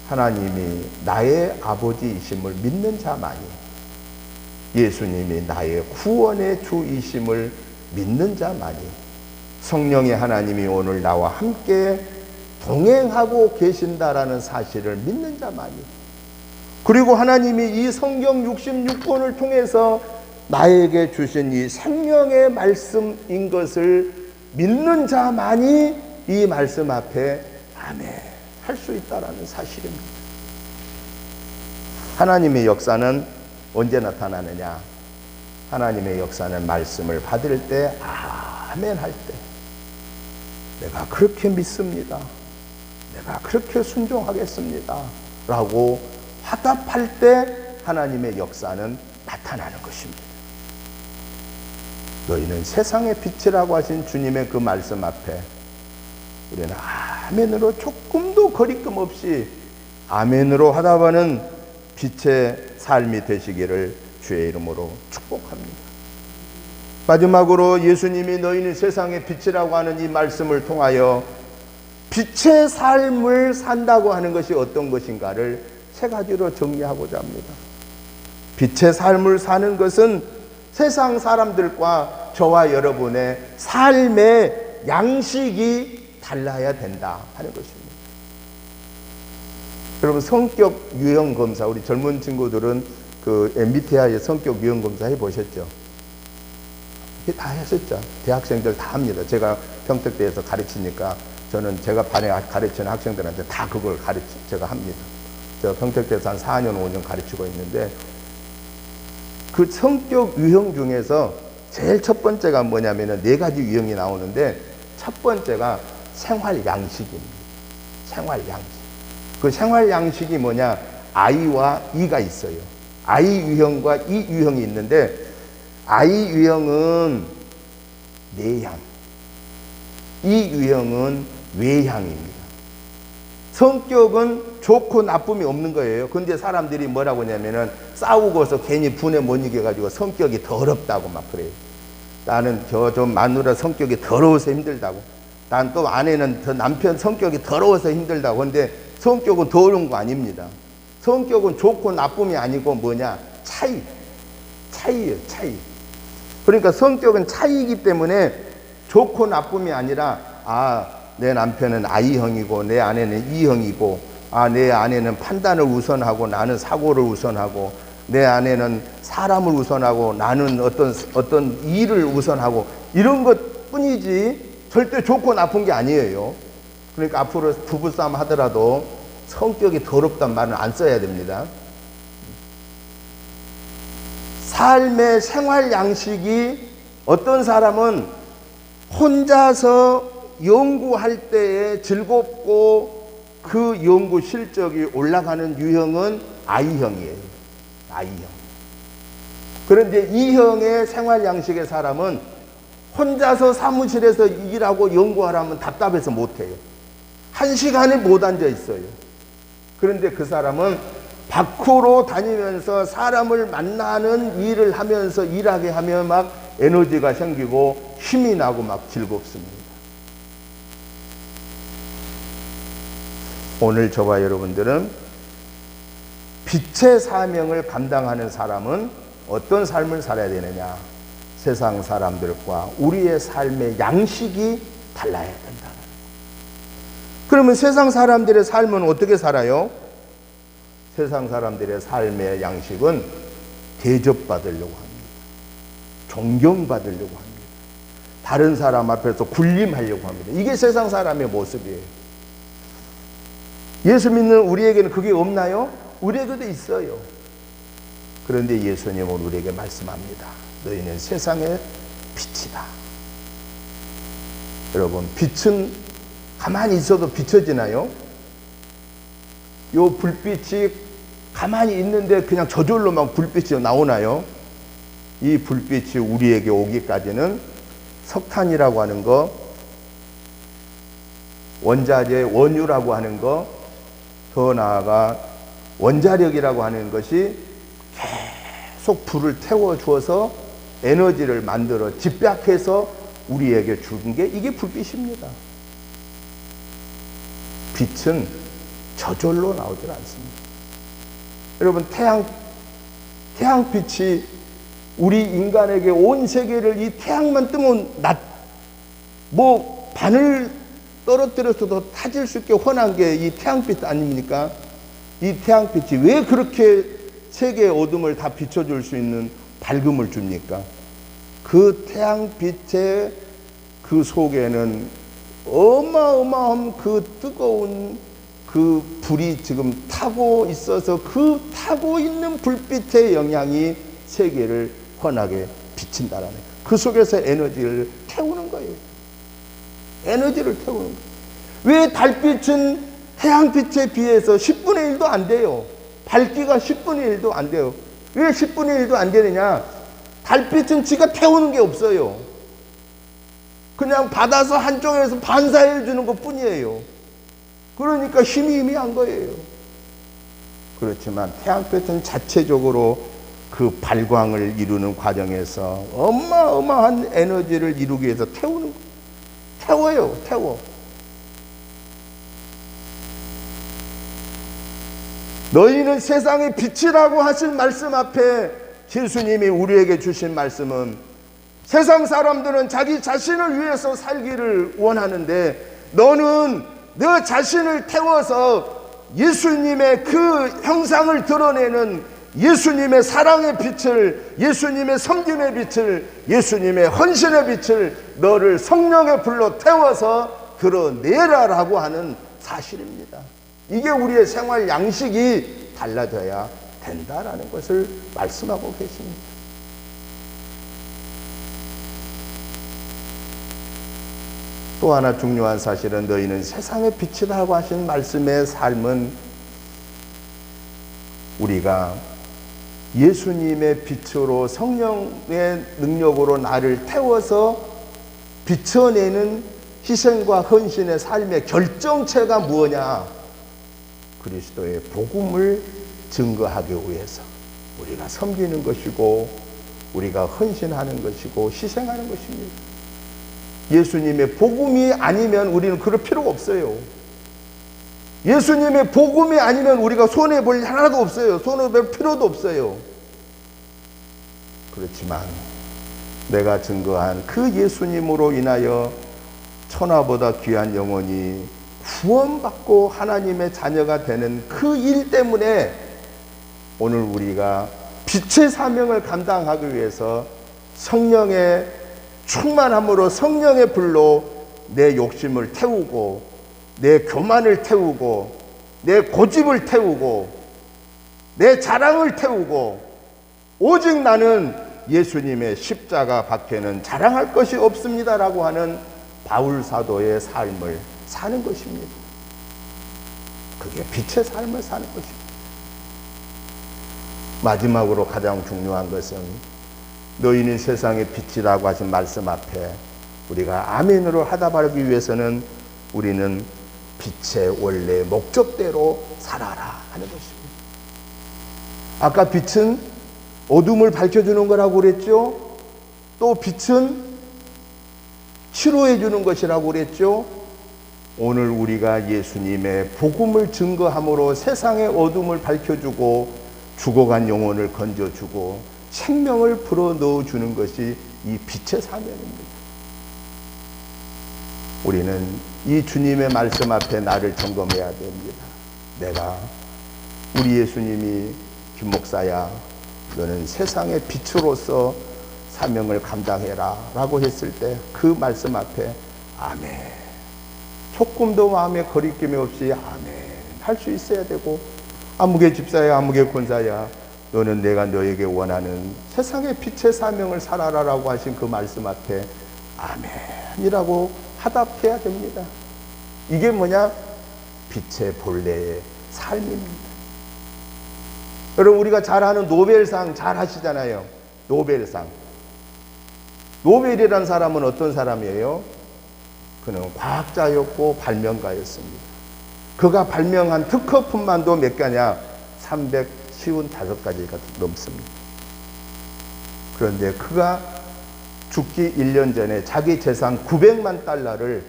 하나님이 나의 아버지이심을 믿는 자만이, 예수님이 나의 구원의 주이심을 믿는 자만이, 성령의 하나님이 오늘 나와 함께 동행하고 계신다라는 사실을 믿는 자만이, 그리고 하나님이 이 성경 66권을 통해서 나에게 주신 이 생명의 말씀인 것을 믿는 자만이 이 말씀 앞에 아멘 할 수 있다라는 사실입니다. 하나님의 역사는 언제 나타나느냐? 하나님의 역사는 말씀을 받을 때 아멘 할 때, 내가 그렇게 믿습니다, 내가 그렇게 순종하겠습니다 라고 화답할 때 하나님의 역사는 나타나는 것입니다. 너희는 세상의 빛이라고 하신 주님의 그 말씀 앞에 우리는 아멘으로 조금도 거리낌 없이 아멘으로 화답하는 빛의 삶이 되시기를 주의 이름으로 축복합니다. 마지막으로 예수님이 너희는 세상의 빛이라고 하는 이 말씀을 통하여 빛의 삶을 산다고 하는 것이 어떤 것인가를 세 가지로 정리하고자 합니다. 빛의 삶을 사는 것은 세상 사람들과 저와 여러분의 삶의 양식이 달라야 된다 하는 것입니다. 여러분, 성격 유형 검사, 우리 젊은 친구들은 그 MBTI의 성격 유형 검사 해보셨죠? 다 하셨죠? 대학생들 다 합니다. 제가 평택대에서 가르치니까 저는 제가 반에 가르치는 학생들한테 다 그걸 제가 합니다. 제가 평택대에서 한 4년, 5년 가르치고 있는데, 그 성격 유형 중에서 제일 첫 번째가 뭐냐면은 4가지 유형이 나오는데, 첫 번째가 생활 양식입니다. 생활 양식. 그 생활 양식이 뭐냐? I와 E가 있어요. I 유형과 E 유형이 있는데, I 유형은 내향, E 유형은 외향입니다. 성격은 좋고 나쁨이 없는 거예요. 근데 사람들이 뭐라고 하냐면은 싸우고서 괜히 분에 못 이겨가지고 성격이 더럽다고 막 그래요. 나는 좀 마누라 성격이 더러워서 힘들다고. 난 또 아내는 남편 성격이 더러워서 힘들다고. 근데 성격은 더러운 거 아닙니다. 성격은 좋고 나쁨이 아니고 뭐냐? 차이예요, 차이. 그러니까 성격은 차이이기 때문에 좋고 나쁨이 아니라, 내 남편은 I형이고 내 아내는 E형이고, 내 아내는 판단을 우선하고 나는 사고를 우선하고, 내 아내는 사람을 우선하고 나는 어떤 일을 우선하고, 이런 것 뿐이지 절대 좋고 나쁜 게 아니에요. 그러니까 앞으로 부부싸움 하더라도 성격이 더럽단 말은 안 써야 됩니다. 삶의 생활 양식이, 어떤 사람은 혼자서 연구할 때에 즐겁고 그 연구 실적이 올라가는 유형은 I형이에요. I형. 그런데 E형의 생활 양식의 사람은 혼자서 사무실에서 일하고 연구하라면 답답해서 못해요. 1시간에 못 앉아 있어요. 그런데 그 사람은 밖으로 다니면서 사람을 만나는 일을 하면서 일하게 하면 막 에너지가 생기고 힘이 나고 막 즐겁습니다. 오늘 저와 여러분들은 빛의 사명을 감당하는 사람은 어떤 삶을 살아야 되느냐? 세상 사람들과 우리의 삶의 양식이 달라야 된다. 그러면 세상 사람들의 삶은 어떻게 살아요? 세상 사람들의 삶의 양식은 대접받으려고 합니다. 존경받으려고 합니다. 다른 사람 앞에서 군림하려고 합니다. 이게 세상 사람의 모습이에요. 예수 믿는 우리에게는 그게 없나요? 우리에게도 있어요. 그런데 예수님은 우리에게 말씀합니다. 너희는 세상의 빛이다. 여러분, 빛은 가만히 있어도 비춰지나요? 요 불빛이 가만히 있는데 그냥 저절로만 불빛이 나오나요? 이 불빛이 우리에게 오기까지는 석탄이라고 하는 거, 원자재, 원유라고 하는 거, 더 나아가 원자력이라고 하는 것이 계속 불을 태워주어서 에너지를 만들어 집약해서 우리에게 준 게 이게 불빛입니다. 빛은 저절로 나오질 않습니다. 여러분, 태양빛이 우리 인간에게 온 세계를 이 태양만 뜨면 바늘 떨어뜨려서도 타질 수 있게 환한 게 이 태양빛 아닙니까? 이 태양빛이 왜 그렇게 세계의 어둠을 다 비춰줄 수 있는 밝음을 줍니까? 그 태양빛의 그 속에는 어마어마한 그 뜨거운 그 불이 지금 타고 있어서 그 타고 있는 불빛의 영향이 세계를 환하게 비친다라는 거예요. 그 속에서 에너지를 태우는 거예요. 에너지를 태우는 거예요. 왜 달빛은 태양빛에 비해서 10분의 1도 안 돼요? 밝기가 10분의 1도 안 돼요. 왜 10분의 1도 안 되느냐? 달빛은 지가 태우는 게 없어요. 그냥 받아서 한쪽에서 반사해 주는 것 뿐이에요. 그러니까 힘이 희미한 거예요. 그렇지만 태양빛은 자체적으로 그 발광을 이루는 과정에서 어마어마한 에너지를 이루기 위해서 태우는 거예요. 태워. 너희는 세상의 빛이라고 하신 말씀 앞에 예수님이 우리에게 주신 말씀은, 세상 사람들은 자기 자신을 위해서 살기를 원하는데 너는 너 자신을 태워서 예수님의 그 형상을 드러내는 예수님의 사랑의 빛을, 예수님의 섬김의 빛을, 예수님의 헌신의 빛을 너를 성령의 불로 태워서 드러내라라고 하는 사실입니다. 이게 우리의 생활 양식이 달라져야 된다라는 것을 말씀하고 계십니다. 또 하나 중요한 사실은, 너희는 세상의 빛이라고 하신 말씀의 삶은 우리가 예수님의 빛으로 성령의 능력으로 나를 태워서 비춰내는 희생과 헌신의 삶의 결정체가 무엇냐? 그리스도의 복음을 증거하기 위해서 우리가 섬기는 것이고 우리가 헌신하는 것이고 희생하는 것입니다. 예수님의 복음이 아니면 우리는 그럴 필요가 없어요. 예수님의 복음이 아니면 우리가 손해볼 하나도 없어요. 손해볼 필요도 없어요. 그렇지만 내가 증거한 그 예수님으로 인하여 천하보다 귀한 영혼이 구원받고 하나님의 자녀가 되는 그 일 때문에 오늘 우리가 빛의 사명을 감당하기 위해서 성령의 충만함으로 성령의 불로 내 욕심을 태우고 내 교만을 태우고 내 고집을 태우고 내 자랑을 태우고 오직 나는 예수님의 십자가 밖에는 자랑할 것이 없습니다라고 하는 바울 사도의 삶을 사는 것입니다. 그게 빛의 삶을 사는 것입니다. 마지막으로 가장 중요한 것은, 너희는 세상의 빛이라고 하신 말씀 앞에 우리가 아멘으로 하답하기 위해서는 우리는 빛의 원래 목적대로 살아라 하는 것입니다. 아까 빛은 어둠을 밝혀주는 거라고 그랬죠. 또 빛은 치료해 주는 것이라고 그랬죠. 오늘 우리가 예수님의 복음을 증거함으로 세상의 어둠을 밝혀주고 죽어간 영혼을 건져주고 생명을 불어넣어 주는 것이 이 빛의 사명입니다. 우리는 이 주님의 말씀 앞에 나를 점검해야 됩니다. 내가, 우리 예수님이 김 목사야, 너는 세상의 빛으로서 사명을 감당해라 라고 했을 때 그 말씀 앞에 아멘, 조금도 마음에 거리낌이 없이 아멘 할 수 있어야 되고, 아무개 집사야, 아무개 권사야, 너는 내가 너에게 원하는 세상의 빛의 사명을 살아라 라고 하신 그 말씀 앞에 아멘이라고 하답해야 됩니다. 이게 뭐냐? 빛의 본래의 삶입니다. 여러분, 우리가 잘 아는 노벨상 잘 하시잖아요. 노벨상. 노벨이라는 사람은 어떤 사람이에요? 그는 과학자였고 발명가였습니다. 그가 발명한 특허품만도 몇 가냐? 355가지가 넘습니다. 그런데 그가 죽기 1년 전에 자기 재산 900만 달러를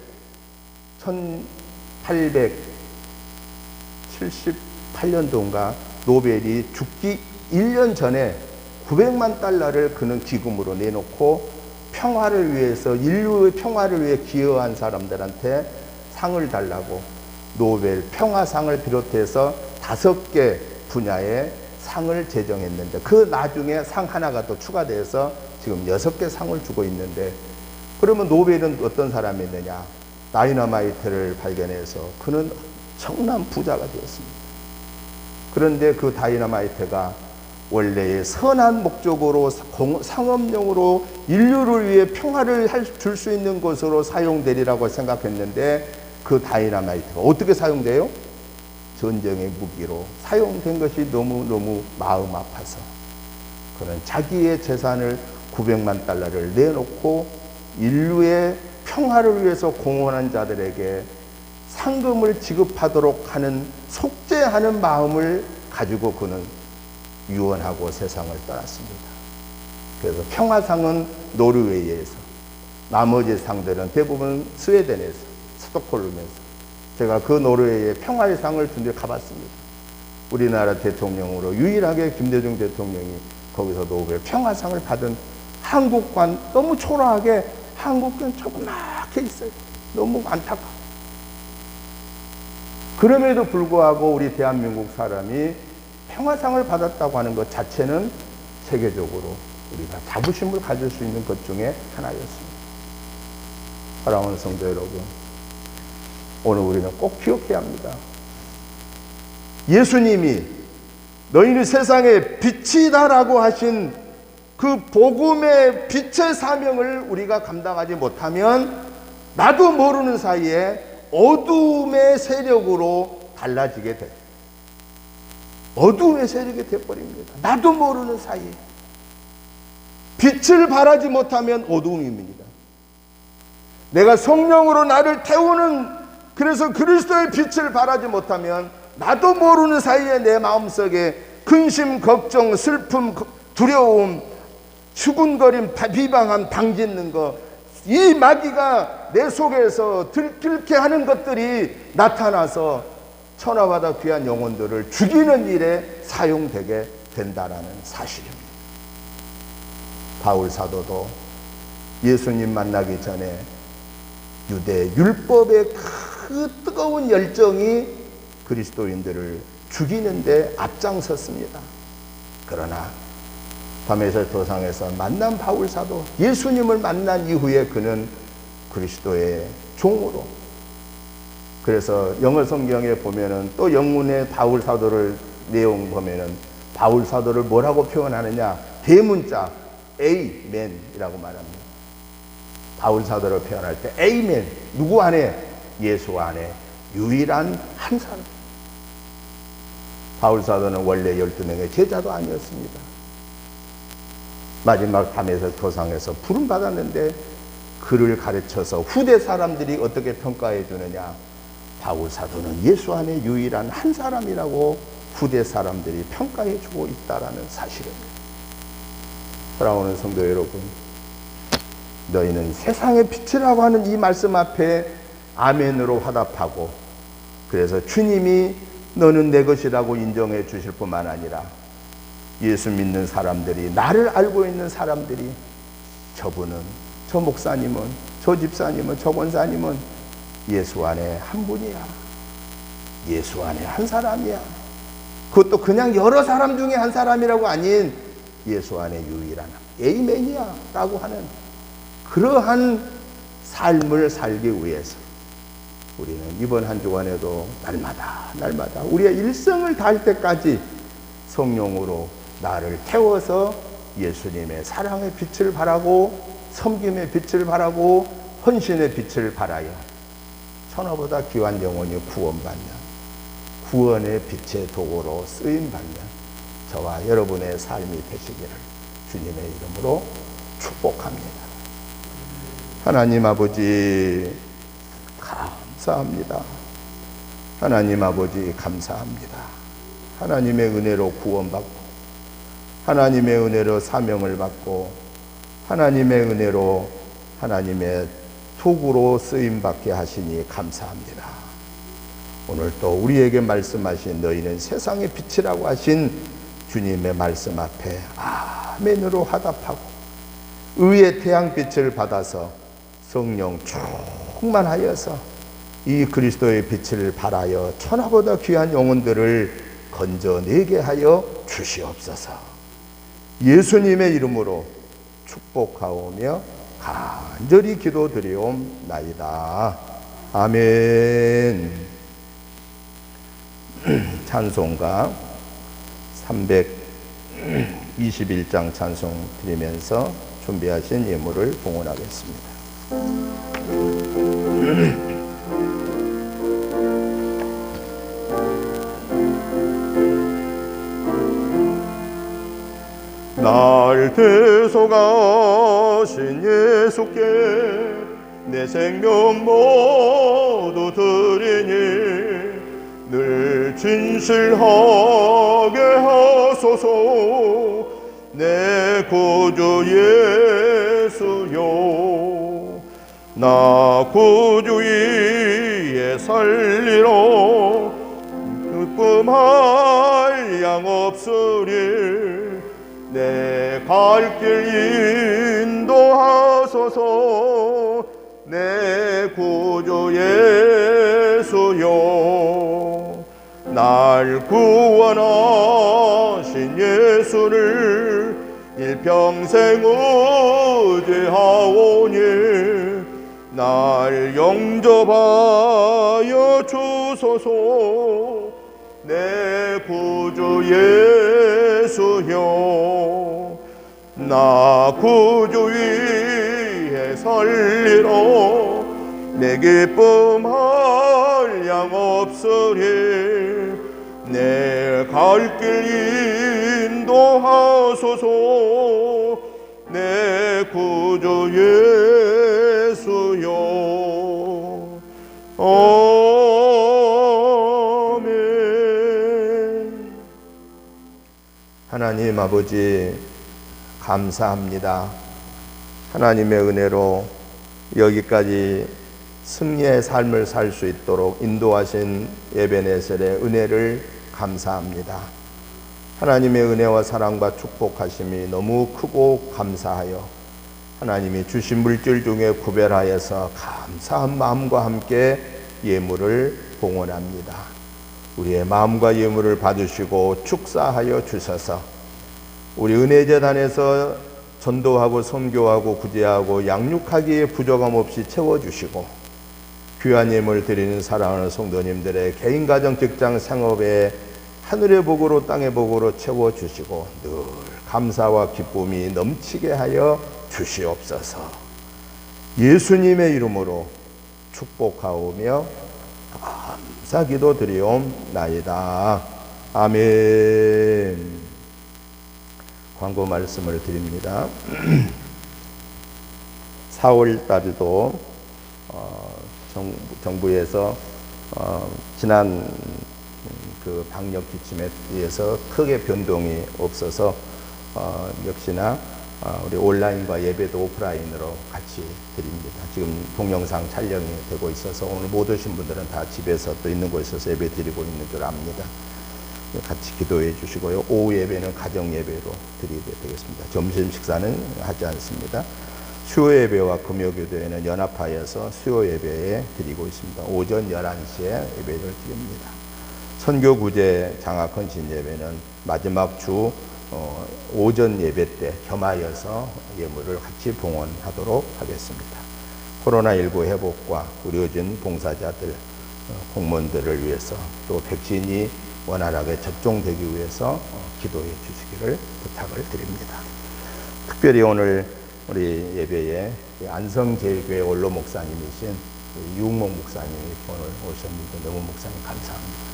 1878년도인가 노벨이 죽기 1년 전에 900만 달러를 그는 기금으로 내놓고 평화를 위해서, 인류의 평화를 위해 기여한 사람들한테 상을 달라고 노벨 평화상을 비롯해서 5개 분야의 상을 제정했는데, 그 나중에 상 하나가 또 추가돼서 지금 6개 상을 주고 있는데, 그러면 노벨은 어떤 사람이었느냐? 다이너마이트를 발견해서 그는 엄청난 부자가 되었습니다. 그런데 그 다이너마이트가 원래의 선한 목적으로 상업용으로 인류를 위해 평화를 줄 수 있는 것으로 사용되리라고 생각했는데, 그 다이너마이트가 어떻게 사용돼요? 전쟁의 무기로 사용된 것이 너무너무 마음 아파서 그는 자기의 재산을 900만 달러를 내놓고 인류의 평화를 위해서 공헌한 자들에게 상금을 지급하도록 하는, 속죄하는 마음을 가지고 그는 유언하고 세상을 떠났습니다. 그래서 평화상은 노르웨이에서, 나머지 상들은 대부분 스웨덴에서, 스톡홀름에서. 제가 그 노르웨이의 평화의 상을 준 데 가봤습니다. 우리나라 대통령으로 유일하게 김대중 대통령이 거기서 노벨 평화상을 받은 한국관, 너무 초라하게 한국관 조그맣게 있어요. 너무 안타까워. 그럼에도 불구하고 우리 대한민국 사람이 평화상을 받았다고 하는 것 자체는 세계적으로 우리가 자부심을 가질 수 있는 것 중에 하나였습니다. 사랑하는 성도 여러분, 오늘 우리는 꼭 기억해야 합니다. 예수님이 너희는 세상의 빛이다라고 하신 그 복음의 빛의 사명을 우리가 감당하지 못하면 나도 모르는 사이에 어둠의 세력으로 달라지게 돼요. 어둠의 세력이 되어버립니다. 나도 모르는 사이에. 빛을 발하지 못하면 어둠입니다. 내가 성령으로 나를 태우는, 그래서 그리스도의 빛을 발하지 못하면 나도 모르는 사이에 내 마음속에 근심, 걱정, 슬픔, 두려움, 수군거림, 비방함, 당짓는 것, 이 마귀가 내 속에서 들끓게 하는 것들이 나타나서 천하보다 귀한 영혼들을 죽이는 일에 사용되게 된다는 사실입니다. 바울 사도도 예수님 만나기 전에 유대 율법의 그 뜨거운 열정이 그리스도인들을 죽이는데 앞장섰습니다. 그러나 담에색 도상에서 만난 바울 사도, 예수님을 만난 이후에 그는 그리스도의 종으로, 그래서 영어 성경에 보면은, 또 영문의 바울 사도를 내용 보면은 바울 사도를 뭐라고 표현하느냐? 대문자 아멘이라고 말합니다. 바울 사도를 표현할 때 아멘, 누구 안에? 예수 안에 유일한 한 사람. 바울 사도는 원래 12명의 제자도 아니었습니다. 마지막 담에색 도상에서 부름 받았는데 그를 가르쳐서 후대 사람들이 어떻게 평가해 주느냐? 바울 사도는 예수 안에 유일한 한 사람이라고 후대 사람들이 평가해 주고 있다라는 사실입니다. 사랑하는 성도 여러분, 너희는 세상의 빛이라고 하는 이 말씀 앞에 아멘으로 화답하고, 그래서 주님이 너는 내 것이라고 인정해 주실 뿐만 아니라 예수 믿는 사람들이, 나를 알고 있는 사람들이, 저분은, 저 목사님은, 저 집사님은, 저 권사님은 예수 안에 한 분이야. 예수 안에 한 사람이야. 그것도 그냥 여러 사람 중에 한 사람이라고 아닌 예수 안에 유일한 에이멘이야 라고 하는 그러한 삶을 살기 위해서 우리는 이번 한 주간에도 날마다 우리의 일생을 다할 때까지 성령으로 나를 태워서 예수님의 사랑의 빛을 발하고, 섬김의 빛을 발하고, 헌신의 빛을 발하여 천하보다 귀한 영혼이 구원받는, 구원의 빛의 도구로 쓰임받는 저와 여러분의 삶이 되시기를 주님의 이름으로 축복합니다. 하나님 아버지 감사합니다. 하나님 아버지 감사합니다. 하나님의 은혜로 구원받고, 하나님의 은혜로 사명을 받고, 하나님의 은혜로 하나님의 도구로 쓰임받게 하시니 감사합니다. 오늘 또 우리에게 말씀하신 너희는 세상의 빛이라고 하신 주님의 말씀 앞에 아멘으로 화답하고 의의 태양빛을 받아서 성령 충만하여서 이 그리스도의 빛을 발하여 천하보다 귀한 영혼들을 건져내게 하여 주시옵소서. 예수님의 이름으로 축복하오며 간절히 기도드리옵나이다. 아멘. 찬송가 321장 찬송 드리면서 준비하신 예물을 봉헌하겠습니다. 날 대속하신 예수께 내 생명 모두 드리니 늘 진실하게 하소서. 내 구주 예수여, 나 구주 위에 살리러 기쁨할 양 없으리. 내 갈 길 인도하소서. 내 구주 예수여, 날 구원하신 예수를 일평생 의지하오니 날 영접하여 주소서. 내 구주 예수여, 나 구주 위에 살리러 내 기쁨할 양 없으리. 내 갈 길 인도하소서. 내 구주 예수여. 아멘. 하나님 아버지 감사합니다. 하나님의 은혜로 여기까지 승리의 삶을 살 수 있도록 인도하신 에베네셀의 은혜를 감사합니다. 하나님의 은혜와 사랑과 축복하심이 너무 크고 감사하여 하나님이 주신 물질 중에 구별하여서 감사한 마음과 함께 예물을 봉헌합니다. 우리의 마음과 예물을 받으시고 축사하여 주셔서 우리 은혜재단에서 전도하고 선교하고 구제하고 양육하기에 부족함 없이 채워주시고 귀한 예물 드리는 사랑하는 성도님들의 개인 가정 직장 생업에 하늘의 복으로 땅의 복으로 채워주시고 늘 감사와 기쁨이 넘치게 하여 주시옵소서. 예수님의 이름으로 축복하오며 감사 기도 드리옵나이다. 아멘. 광고 말씀을 드립니다. 4월 달도 정부에서 지난 그 방역 지침에 의해서 크게 변동이 없어서 역시나 우리 온라인과 예배도 오프라인으로 같이 드립니다. 지금 동영상 촬영이 되고 있어서 오늘 못 오신 분들은 다 집에서 또 있는 곳에서 예배 드리고 있는 줄 압니다. 같이 기도해 주시고요. 오후 예배는 가정 예배로 드리게 되겠습니다. 점심 식사는 하지 않습니다. 수요 예배와 금요 기도회는 연합하여서 수요 예배에 드리고 있습니다. 오전 11시에 예배를 드립니다. 선교 구제 장학 헌신 예배는 마지막 주 오전 예배 때 겸하여서 예물을 같이 봉헌하도록 하겠습니다. 코로나19 회복과 의료진 봉사자들, 공무원들을 위해서 또 백신이 원활하게 접종되기 위해서 기도해 주시기를 부탁을 드립니다. 특별히 오늘 우리 예배에 안성제일교회 원로 목사님이신 유웅목 목사님이 오늘 오셨는데 너무 목사님 감사합니다.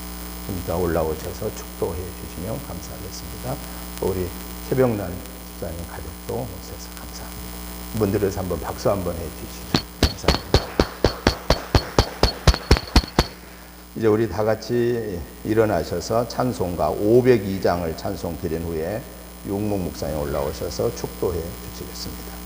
좀 올라오셔서 축도해 주시면 감사하겠습니다. 또 우리 최병란 집사님 가족도 오셔서 감사합니다. 이분들에서 한번 박수 한번 해 주시죠. 감사합니다. 이제 우리 다 같이 일어나셔서 찬송가 502장을 찬송 드린 후에 유웅목 목사님 올라오셔서 축도해 주시겠습니다.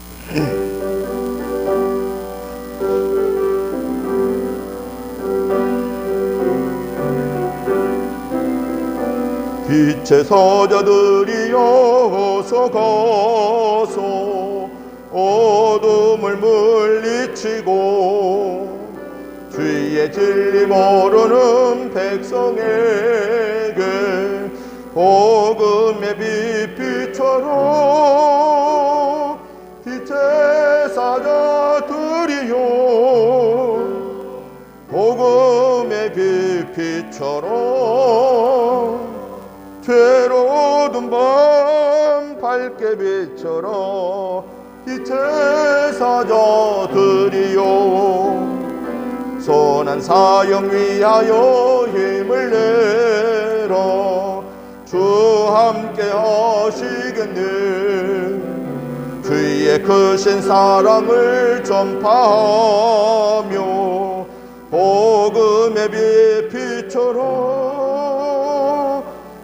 빛의 사자들이여 어서 가서 어둠을 물리치고 주의 진리 모르는 백성에게 복음의 빛 비춰라. 빛의 사자들이여 복음의 빛 비춰라. 죄로 든 밤 밝게 비춰라. 빛의 사자들이여 선한 사역 위하여 힘을 내라. 주 함께 하시겠네. 주의 크신 사랑을 전파하며 복음의 빛 비춰라.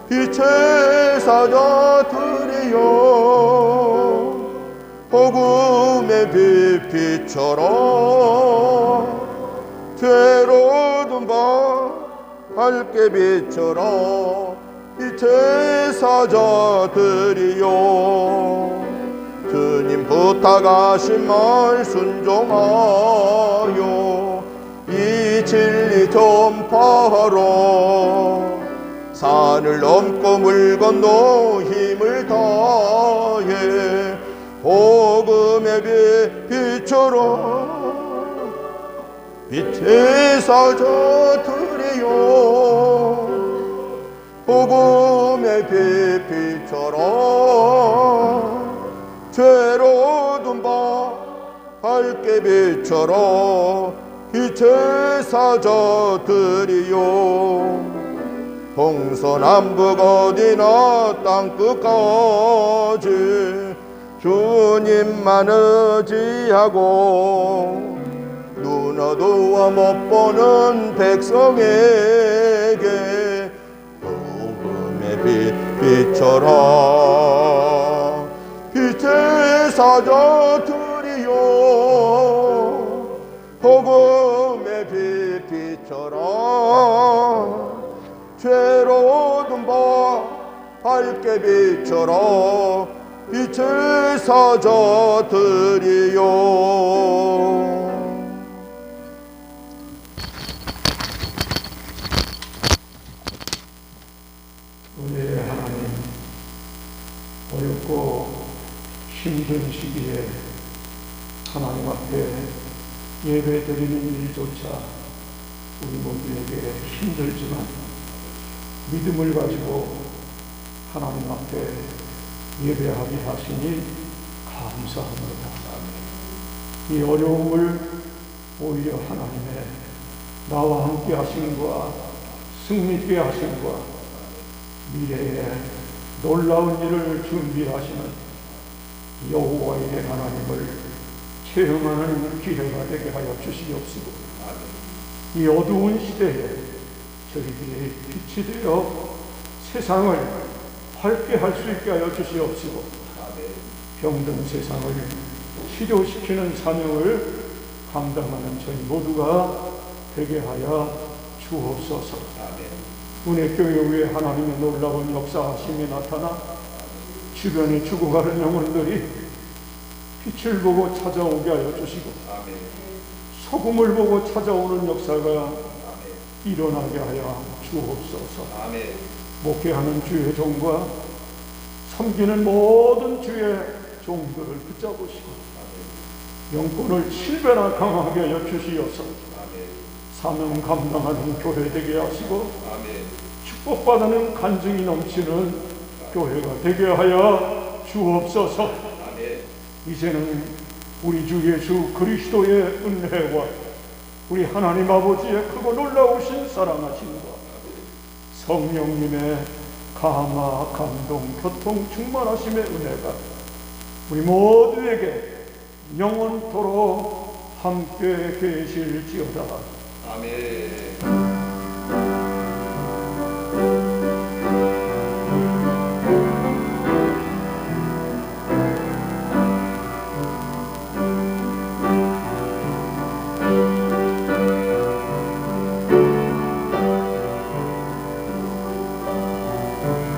빛의 사자들이여 복음의 빛 비춰라. 죄로 든 밤 밝게 비춰라. 빛의 사자들이여 주님 부탁하신 말 순종하여 이 진리 전파하라. 산을 넘고 물 건너 힘을 다해 복음의 빛 비춰라. 빛의 사자들이여 복음의 빛 비춰라. 죄로 든 밤 밝게 비춰라. 빛의 사자들이여 동서남북 어디나 땅끝까지 주님만 의지하고 눈 어두워 못 보는 백성에게 복음의 빛 비춰라. 빛의 사자들이여 복음의 빛 비춰라. 죄로 든 밤 밝게 비춰라. 빛의 사자들이여 은혜의 하나님, 어렵고 힘든 시기에 하나님 앞에 예배 드리는 일조차 우리 모두에게 힘들지만 믿음을 가지고 하나님 앞에 예배하게 하시니 감사합니다. 이 어려움을 오히려 하나님의 나와 함께 하심과 승리케 하심과 미래에 놀라운 일을 준비하시는 여호와의 하나님을 체험하는 기회가 되게 하여 주시옵시고 이 어두운 시대에 저희들이 빛이 되어 세상을 밝게 할 수 있게 하여 주시옵시고 병든 세상을 치료시키는 사명을 감당하는 저희 모두가 되게 하여 주옵소서. 은혜교회 위에 하나님의 놀라운 역사하심이 나타나 주변에 죽어가는 영혼들이 빛을 보고 찾아오게 하여 주시고 소금을 보고 찾아오는 역사가 일어나게 하여 주옵소서. 목회하는 주의 종과 섬기는 모든 주의 종들을 붙잡으시고 영권을 7배나 강하게 하여 주시옵소서. 사명 감당하는 교회 되게 하시고 축복받는 간증이 넘치는 교회가 되게 하여 주옵소서. 이제는 우리 주 예수 그리스도의 은혜와 우리 하나님 아버지의 크고 놀라우신 사랑하심과 성령님의 감화, 감동, 교통, 충만하심의 은혜가 우리 모두에게 영원토록 함께 계실지어다. 아멘.